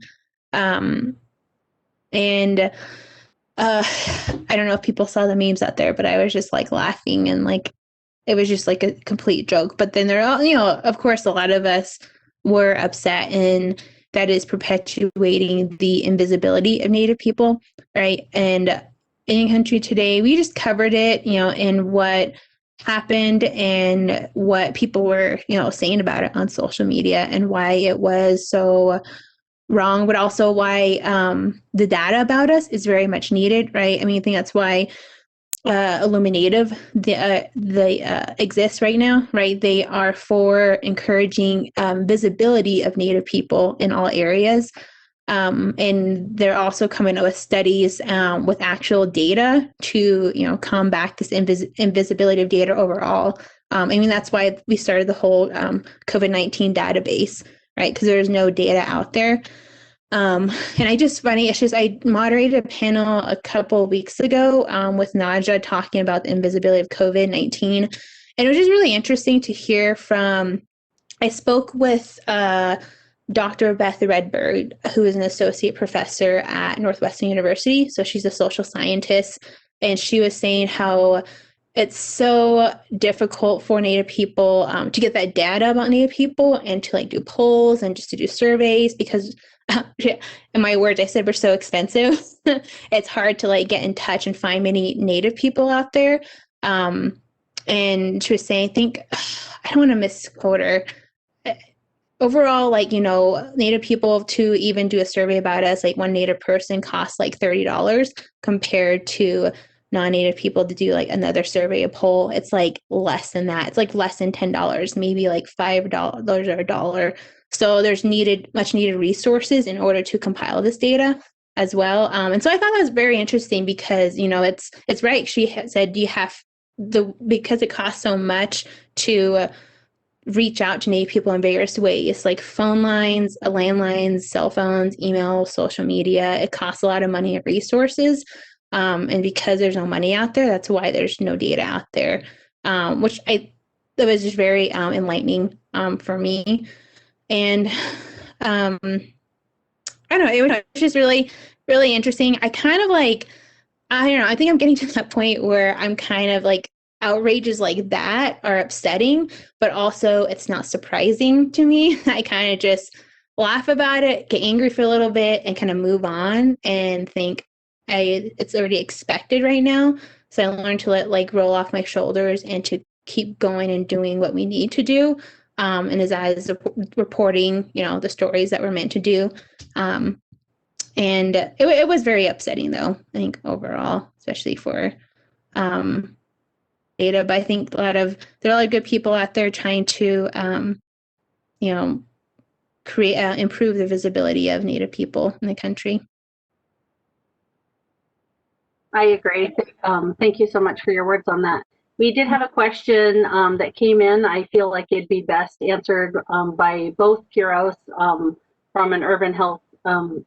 I don't know if people saw the memes out there, but I was just like laughing and like it was just like a complete joke. But then there are, of course, a lot of us were upset, and that is perpetuating the invisibility of Native people, right? And in Country Today, we just covered it, and what happened and what people were, saying about it on social media and why it was so wrong, but also why the data about us is very much needed, right? I mean, I think that's why Illuminative exists right now, right? They are for encouraging visibility of Native people in all areas. And they're also coming up with studies with actual data to, combat this invisibility of data overall. I mean, that's why we started the whole COVID-19 database, right? Because there's no data out there. And I moderated a panel a couple of weeks ago with Naja talking about the invisibility of COVID-19. And it was just really interesting to hear I spoke with Dr. Beth Redbird, who is an associate professor at Northwestern University. So she's a social scientist. And she was saying how it's so difficult for Native people to get that data about Native people and to do polls and just to do surveys because in my words, I said we're so expensive. It's hard to get in touch and find many Native people out there. And she was saying, I don't want to misquote her. Overall, Native people to even do a survey about us, one Native person costs $30 compared to non-Native people to do another survey, a poll. It's less than that. It's less than $10, maybe $5 or $1. So there's much needed resources in order to compile this data as well. And so I thought that was very interesting because, it's right. She said because it costs so much to reach out to Native people in various ways, like phone lines, landlines, cell phones, email, social media. It costs a lot of money and resources. And because there's no money out there, that's why there's no data out there, which that was just very enlightening for me. And I don't know, it was just really, really interesting. I kind of I don't know, I think I'm getting to that point where I'm kind of outrages like that are upsetting, but also it's not surprising to me. I kind of just laugh about it, get angry for a little bit, and kind of move on and think it's already expected right now. So I learned to let roll off my shoulders and to keep going and doing what we need to do. And as reporting, the stories that we're meant to do. And it was very upsetting, though, I think, overall, especially for data. But I think there are a lot of good people out there trying to, create, improve the visibility of Native people in the country. I agree. Thank you so much for your words on that. We did have a question that came in. I feel like it'd be best answered by both Kyros from an urban health, an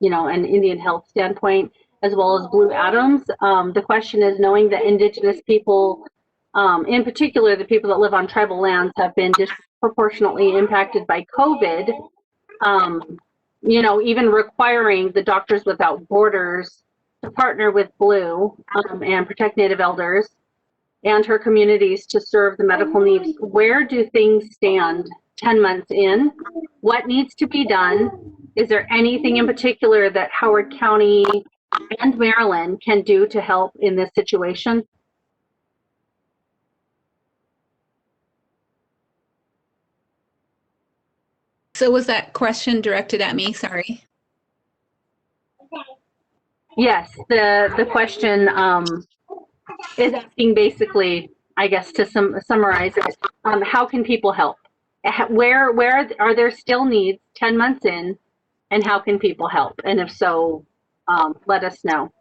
Indian health standpoint, as well as Blue Adams. The question is, knowing that Indigenous people, in particular the people that live on tribal lands, have been disproportionately impacted by COVID, even requiring the Doctors Without Borders to partner with Blue and protect Native elders and her communities to serve the medical needs. Where do things stand 10 months in? What needs to be done? Is there anything in particular that Howard County and Maryland can do to help in this situation? So was that question directed at me? Sorry. Yes, the question is asking basically, I guess, to summarize it, how can people help? Where are there still needs 10 months in, and how can people help? And if so, let us know.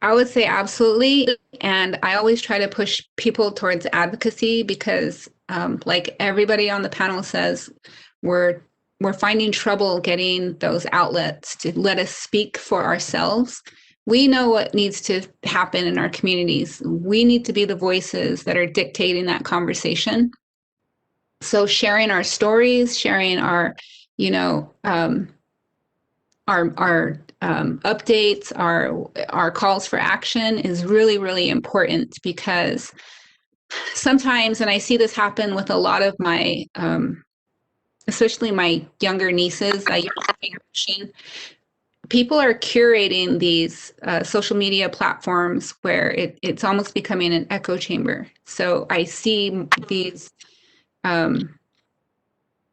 I would say absolutely. And I always try to push people towards advocacy because, like everybody on the panel says, we're finding trouble getting those outlets to let us speak for ourselves. We know what needs to happen in our communities. We need to be the voices that are dictating that conversation. So sharing our stories, sharing our, updates, our calls for action is really, really important because sometimes, and I see this happen with a lot of my, especially my younger nieces, that younger generation, people are curating these social media platforms where it's almost becoming an echo chamber. So I see these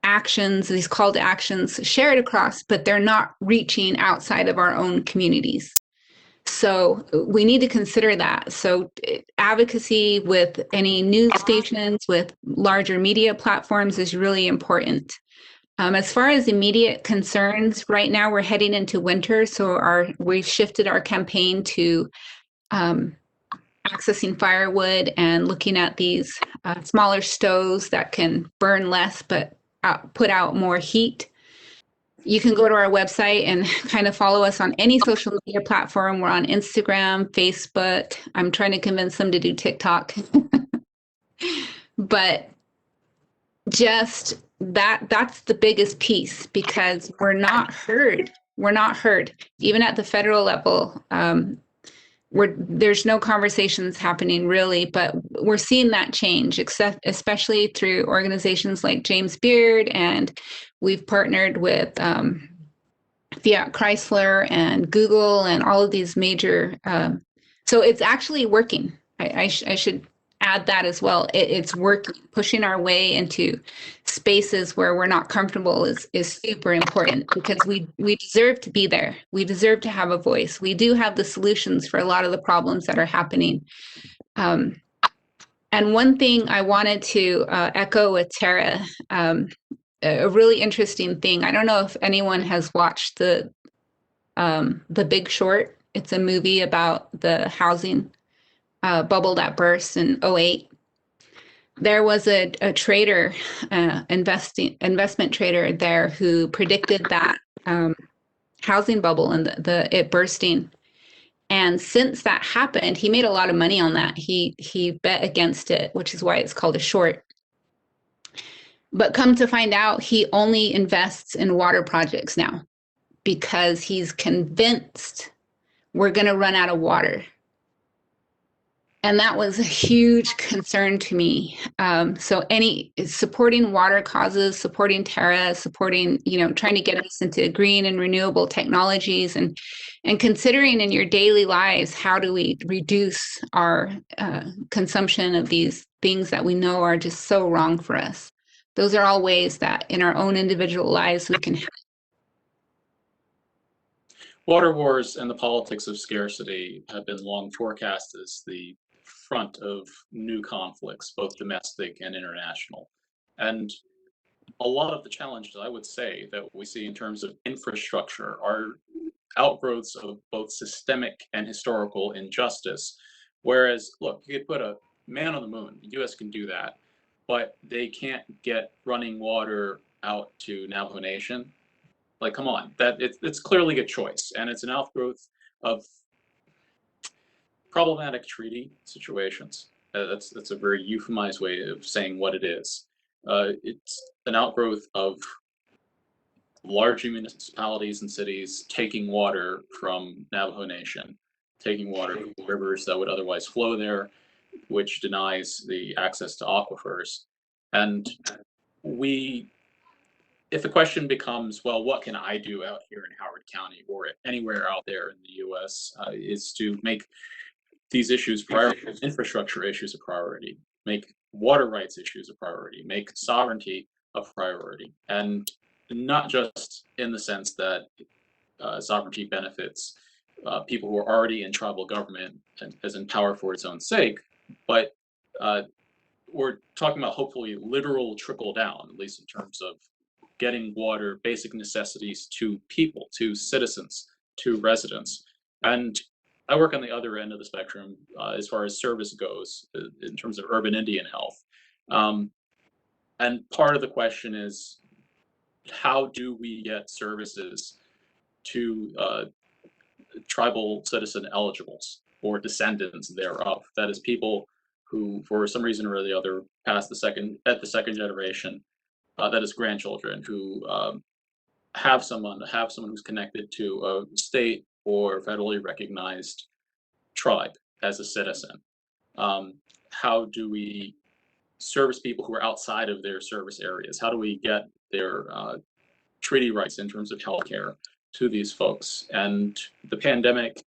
actions, these call to actions shared across, but they're not reaching outside of our own communities. So we need to consider that. So advocacy with any news stations, with larger media platforms is really important. As far as immediate concerns, right now we're heading into winter, so we've shifted our campaign to accessing firewood and looking at these smaller stoves that can burn less but put out more heat. You can go to our website and kind of follow us on any social media platform. We're on Instagram, Facebook. I'm trying to convince them to do TikTok. But just that's the biggest piece because we're not heard. We're not heard. Even at the federal level, there's no conversations happening really, but we're seeing that change, especially through organizations like James Beard, and we've partnered with Fiat Chrysler and Google and all of these major. So it's actually working. I should add that as well. It's working. Pushing our way into spaces where we're not comfortable is super important because we deserve to be there. We deserve to have a voice. We do have the solutions for a lot of the problems that are happening. And one thing I wanted to echo with Tara, a really interesting thing. I don't know if anyone has watched the Big Short. It's a movie about the housing bubble that burst in 2008. There was a trader, investment trader there who predicted that housing bubble and it bursting. And since that happened, he made a lot of money on that. He bet against it, which is why it's called a short. But come to find out, he only invests in water projects now because he's convinced we're going to run out of water. And that was a huge concern to me. So supporting water causes, supporting Tara, supporting, trying to get us into green and renewable technologies and considering in your daily lives, how do we reduce our consumption of these things that we know are just so wrong for us? Those are all ways that in our own individual lives we can help. Water wars and the politics of scarcity have been long forecast as the front of new conflicts, both domestic and international. And a lot of the challenges, I would say, that we see in terms of infrastructure are outgrowths of both systemic and historical injustice. Whereas, look, you could put a man on the moon, the US can do that, but they can't get running water out to Navajo Nation. Like, come on, it's clearly a choice, and it's an outgrowth of problematic treaty situations. That's a very euphemized way of saying what it is. It's an outgrowth of larger municipalities and cities taking water from Navajo Nation, taking water from rivers that would otherwise flow there, which denies the access to aquifers. And if the question becomes, well, what can I do out here in Howard County or anywhere out there in the US, is to make these issues priority, infrastructure issues a priority, make water rights issues a priority, make sovereignty a priority. And not just in the sense that sovereignty benefits people who are already in tribal government as in power for its own sake, but we're talking about hopefully literal trickle down, at least in terms of getting water, basic necessities to people, to citizens, to residents. And I work on the other end of the spectrum as far as service goes in terms of urban Indian health. And part of the question is, how do we get services to tribal citizen eligibles or descendants thereof? That is, people who, for some reason or the other, passed at the second generation. That is, grandchildren who have someone who's connected to a state or federally recognized tribe as a citizen. How do we service people who are outside of their service areas? How do we get their treaty rights in terms of healthcare to these folks? And the pandemic,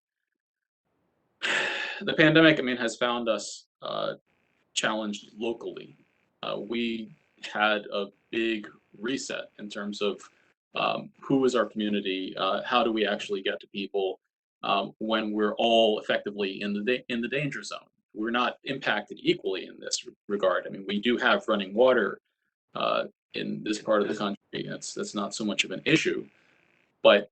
I mean, has found us challenged locally. We had a big reset in terms of who is our community, how do we actually get to people when we're all effectively in the danger zone. We're not impacted equally in this regard. I mean, we do have running water in this part of the country. That's not so much of an issue, but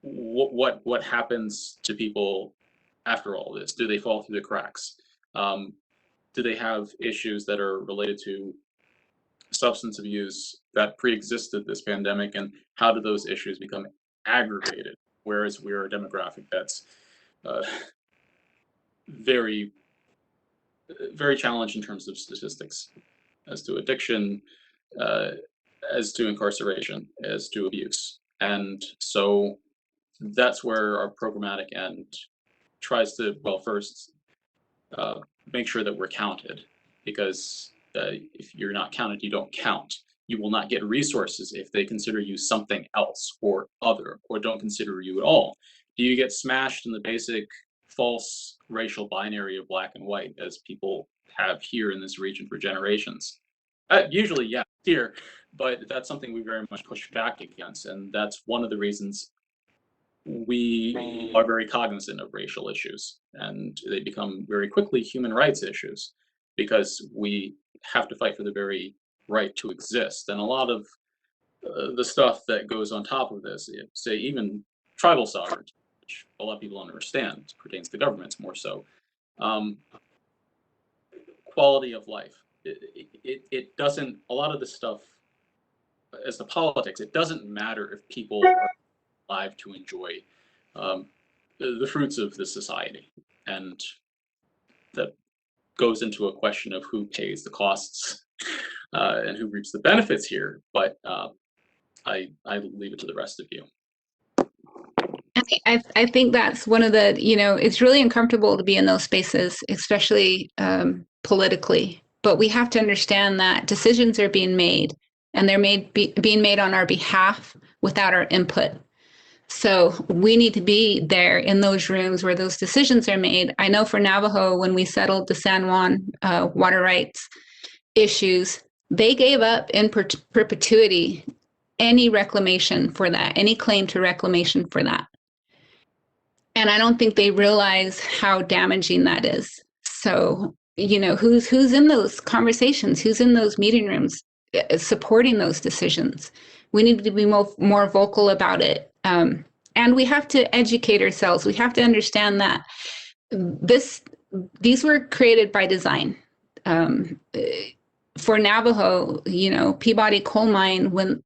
what happens to people after all this? Do they fall through the cracks? Do they have issues that are related to substance abuse that pre-existed this pandemic, and how do those issues become aggravated? Whereas we're a demographic that's very, very challenged in terms of statistics as to addiction, as to incarceration, as to abuse. And so that's where our programmatic end tries to, well, first make sure that we're counted, because if you're not counted, you don't count. You will not get resources if they consider you something else or other, or don't consider you at all. Do you get smashed in the basic false racial binary of black and white, as people have here in this region for generations? Usually, yeah, here, but that's something we very much push back against, and that's one of the reasons we are very cognizant of racial issues, and they become very quickly human rights issues, because we have to fight for the very right to exist. And a lot of the stuff that goes on top of this, say even tribal sovereignty, which a lot of people don't understand, pertains to governments more so. Quality of life. It doesn't, a lot of this stuff, as the politics, it doesn't matter if people are alive to enjoy the fruits of the society. And that goes into a question of who pays the costs and who reaps the benefits here. But I leave it to the rest of you. I think that's one of the, it's really uncomfortable to be in those spaces, especially politically. But we have to understand that decisions are being made, and they're being made on our behalf without our input. So we need to be there in those rooms where those decisions are made. I know for Navajo, when we settled the San Juan water rights issues, they gave up in perpetuity any reclamation for that, any claim to reclamation for that. And I don't think they realize how damaging that is. So, who's in those conversations, who's in those meeting rooms supporting those decisions? We need to be more vocal about it. And we have to educate ourselves. We have to understand that these were created by design. For Navajo, Peabody Coal Mine, when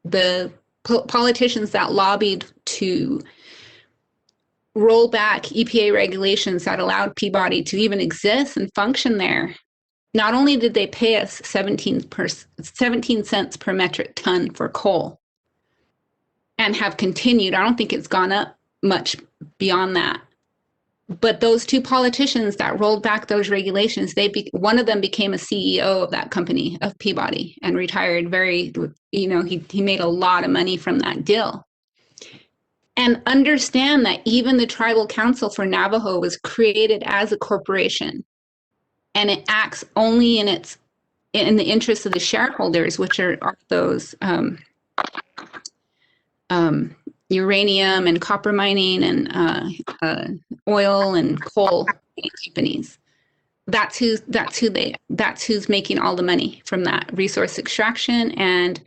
the politicians that lobbied to roll back EPA regulations that allowed Peabody to even exist and function there, not only did they pay us 17 cents per metric ton for coal and have continued, I don't think it's gone up much beyond that. But those two politicians that rolled back those regulations, one of them became a CEO of that company, of Peabody, and retired he made a lot of money from that deal. And understand that even the Tribal Council for Navajo was created as a corporation, and it acts only in the interests of the shareholders, which are those uranium and copper mining and oil and coal companies. That's who's making all the money from that resource extraction, and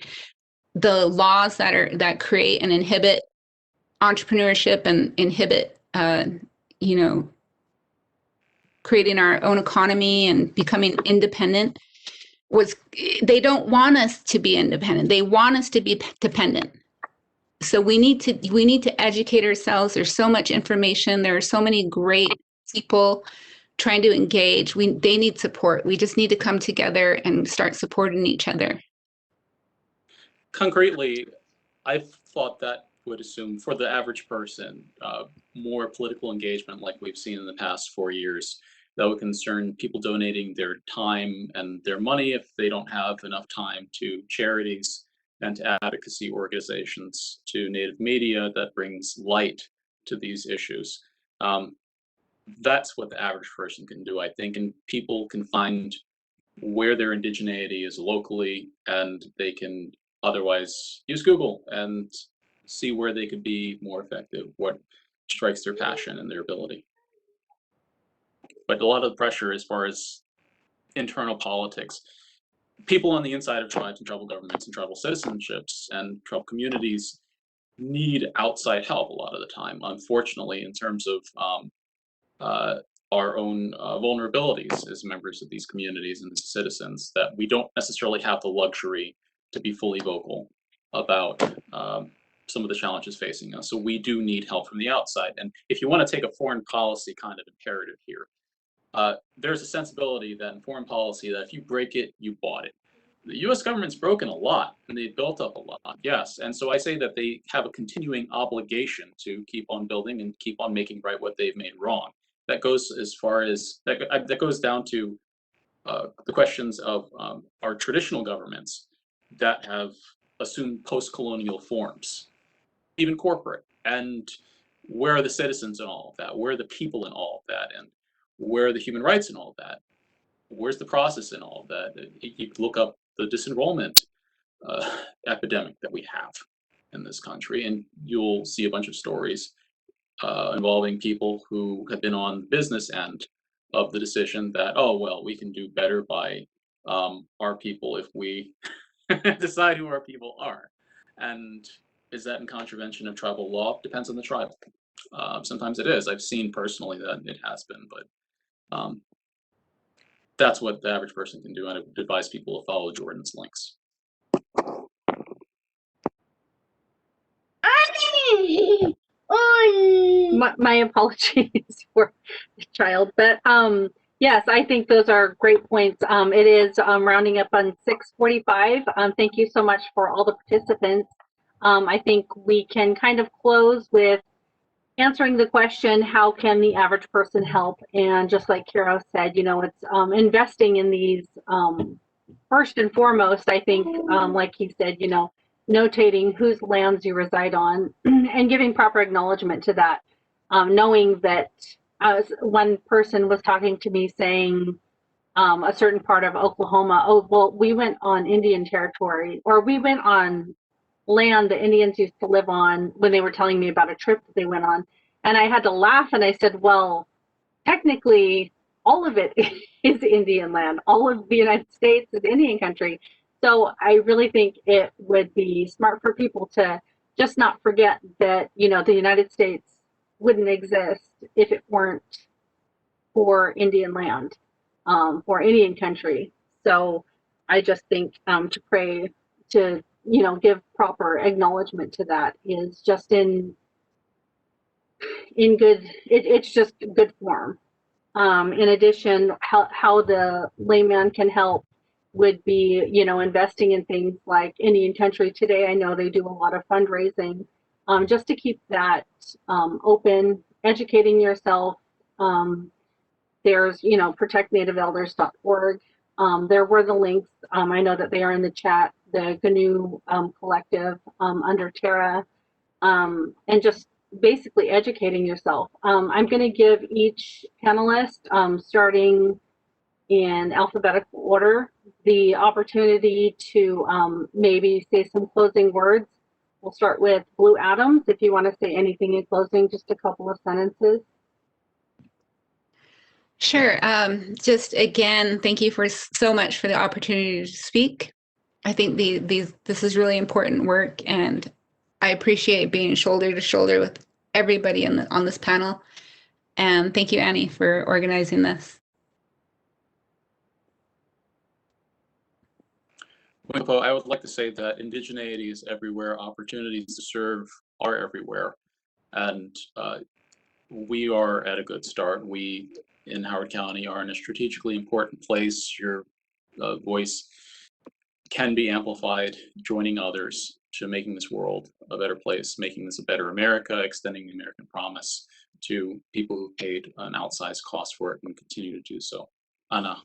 the laws that create and inhibit entrepreneurship and inhibit creating our own economy and becoming independent. They don't want us to be independent. They want us to be dependent. So we need to educate ourselves. There's so much information. There are so many great people trying to engage. They need support. We just need to come together and start supporting each other. Concretely, I thought that would assume for the average person more political engagement like we've seen in the past 4 years. That would concern people donating their time and their money if they don't have enough time to charities and to advocacy organizations, to Native media that brings light to these issues. That's what the average person can do, I think, and people can find where their indigeneity is locally, and they can otherwise use Google and see where they could be more effective, what strikes their passion and their ability. But a lot of the pressure as far as internal politics, people on the inside of tribes and tribal governments and tribal citizenships and tribal communities need outside help a lot of the time, unfortunately, in terms of our own vulnerabilities as members of these communities and as citizens, that we don't necessarily have the luxury to be fully vocal about some of the challenges facing us. So we do need help from the outside. And if you want to take a foreign policy kind of imperative here, there's a sensibility that in foreign policy that if you break it, you bought it. The US government's broken a lot and they've built up a lot, yes. And so I say that they have a continuing obligation to keep on building and keep on making right what they've made wrong. That goes as far as, that goes down to the questions of our traditional governments that have assumed post-colonial forms, even corporate. And where are the citizens in all of that? Where are the people in all of that? And where are the human rights in all of that? Where's the process in all of that? You look up the disenrollment epidemic that we have in this country, and you'll see a bunch of stories involving people who have been on the business end of the decision that, oh, well, we can do better by our people if we decide who our people are. And is that in contravention of tribal law? Depends on the tribe. Sometimes it is. I've seen personally that it has been, but that's what the average person can do, and I would advise people to follow Jordan's links. My apologies for the child, but yes, I think those are great points. It is rounding up on 6:45. Thank you so much for all the participants. I think we can kind of close with answering the question, how can the average person help? And just like Kira said, it's investing in these, first and foremost, I think, like he said, notating whose lands you reside on and giving proper acknowledgement to that. Knowing that one person was talking to me saying a certain part of Oklahoma, oh, well, we went on Indian territory, or we went on land the Indians used to live on, when they were telling me about a trip that they went on. And I had to laugh, and I said, well, technically, all of it is Indian land. All of the United States is Indian country. So I really think it would be smart for people to just not forget that, the United States wouldn't exist if it weren't for Indian land, for Indian country. So I just think to pray to, give proper acknowledgement to that is just in good, it's just good form. In addition, how the layman can help would be, you know, investing in things like Indian Country Today. I know they do a lot of fundraising, just to keep that open, educating yourself. There's, you know, protectnativeelders.org. There were the links. I know that they are in the chat, the GNU Collective under Tara, and just basically educating yourself. I'm going to give each panelist, starting in alphabetical order, the opportunity to maybe say some closing words. We'll start with Blue Adams. If you want to say anything in closing, just a couple of sentences. Sure. Just again, thank you for so much for the opportunity to speak. I think this is really important work, and I appreciate being shoulder to shoulder with everybody on this panel. And thank you, Annie, for organizing this. Well, I would like to say that indigeneity is everywhere. Opportunities to serve are everywhere. And we are at a good start. We in Howard County are in a strategically important place. Your voice can be amplified, joining others to making this world a better place, making this a better America, extending the American promise to people who paid an outsized cost for it and continue to do so. Anna.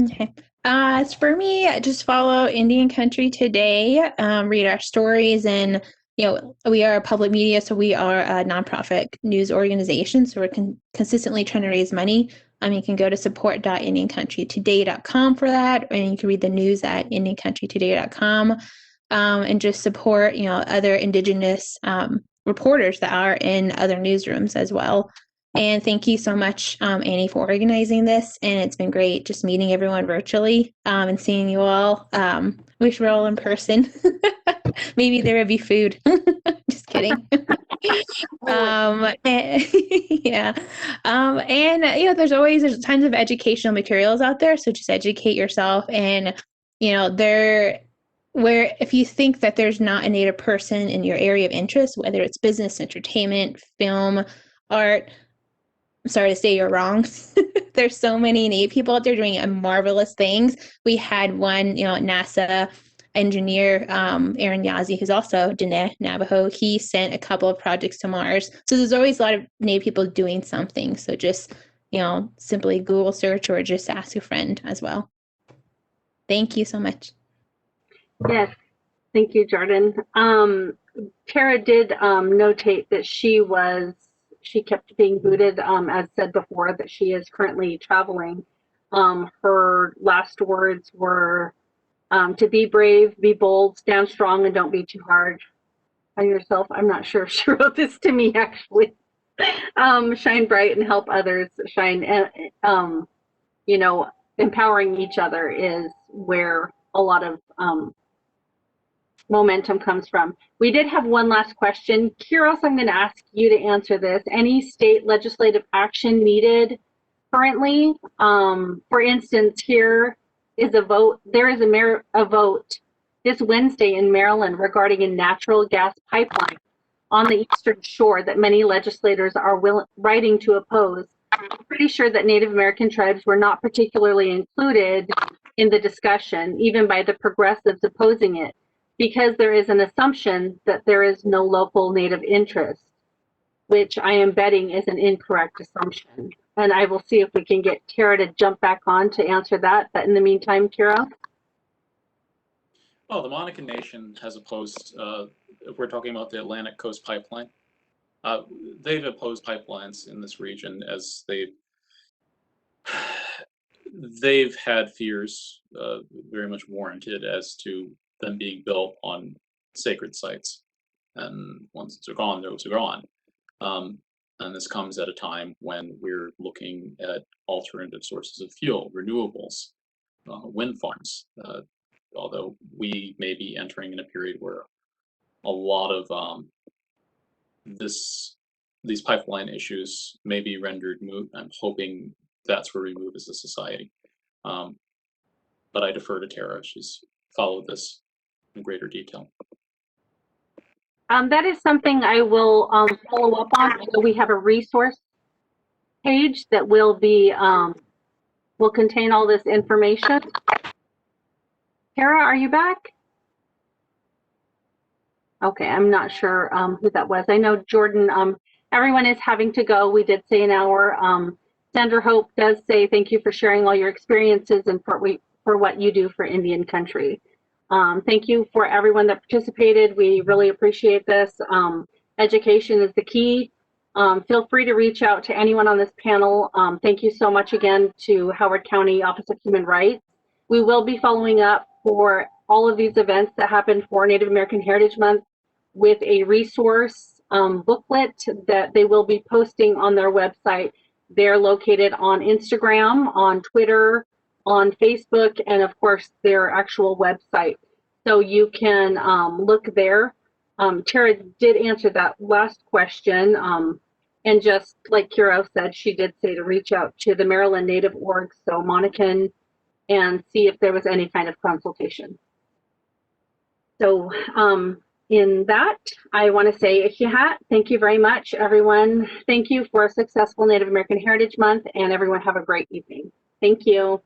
Okay. As for me, just follow Indian Country Today, read our stories, and you know, we are a public media, so we are a nonprofit news organization. So we're consistently trying to raise money. You can go to support.indiancountrytoday.com for that, and you can read the news at indiancountrytoday.com, and just support, you know, other Indigenous reporters that are in other newsrooms as well. And thank you so much, Annie, for organizing this. And it's been great just meeting everyone virtually, and seeing you all. Wish we're all in person. Maybe there would be food. Just kidding. Yeah. And you know, there's tons of educational materials out there. So just educate yourself. And you know, if you think that there's not a Native person in your area of interest, whether it's business, entertainment, film, art, I'm sorry to say you're wrong. There's so many Native people out there doing marvelous things. We had one, you know, NASA engineer, Aaron Yazzie, who's also Diné Navajo. He sent a couple of projects to Mars. So there's always a lot of Native people doing something. So just, you know, simply Google search or just ask a friend as well. Thank you so much. Yes, thank you, Jordan. Tara did notate that she kept being booted, as said before, that she is currently traveling. Her last words were to be brave, be bold, stand strong, and don't be too hard on yourself. I'm not sure if she wrote this to me, actually. Shine bright and help others shine. You know, empowering each other is where a lot of momentum comes from. We did have one last question. Kyros, I'm going to ask you to answer this. Any state legislative action needed currently? For instance, here is a vote. There is a vote this Wednesday in Maryland regarding a natural gas pipeline on the Eastern Shore that many legislators are writing to oppose. I'm pretty sure that Native American tribes were not particularly included in the discussion, even by the progressives opposing it, because there is an assumption that there is no local Native interest, which I am betting is an incorrect assumption. And I will see if we can get Tara to jump back on to answer that. But in the meantime, Tara? Well, the Monacan Nation has opposed, if we're talking about the Atlantic Coast Pipeline, they've opposed pipelines in this region as they've had fears, very much warranted, as to them being built on sacred sites. And once they're gone, those are gone. And this comes at a time when we're looking at alternative sources of fuel, renewables, wind farms. Although we may be entering in a period where a lot of these pipeline issues may be rendered moot. I'm hoping that's where we move as a society. But I defer to Tara. She's followed this in greater detail. That is something I will follow up on. So we have a resource page that will be will contain all this information. Kara, are you back? Okay, I'm not sure who that was. I know Jordan, everyone is having to go. We did say an hour. Sandra Hope does say thank you for sharing all your experiences and for what you do for Indian country. Thank you for everyone that participated. We really appreciate this. Education is the key. Feel free to reach out to anyone on this panel. Thank you so much again to Howard County Office of Human Rights. We will be following up for all of these events that happen for Native American Heritage Month with a resource booklet that they will be posting on their website. They're located on Instagram, on Twitter, on Facebook, and of course their actual website. So you can look there. Tara did answer that last question. And just like Kiro said, she did say to reach out to the Maryland Native Org, so Monacan, and see if there was any kind of consultation. So in that, I want to say Ikihat. Thank you very much, everyone. Thank you for a successful Native American Heritage Month, and everyone have a great evening. Thank you.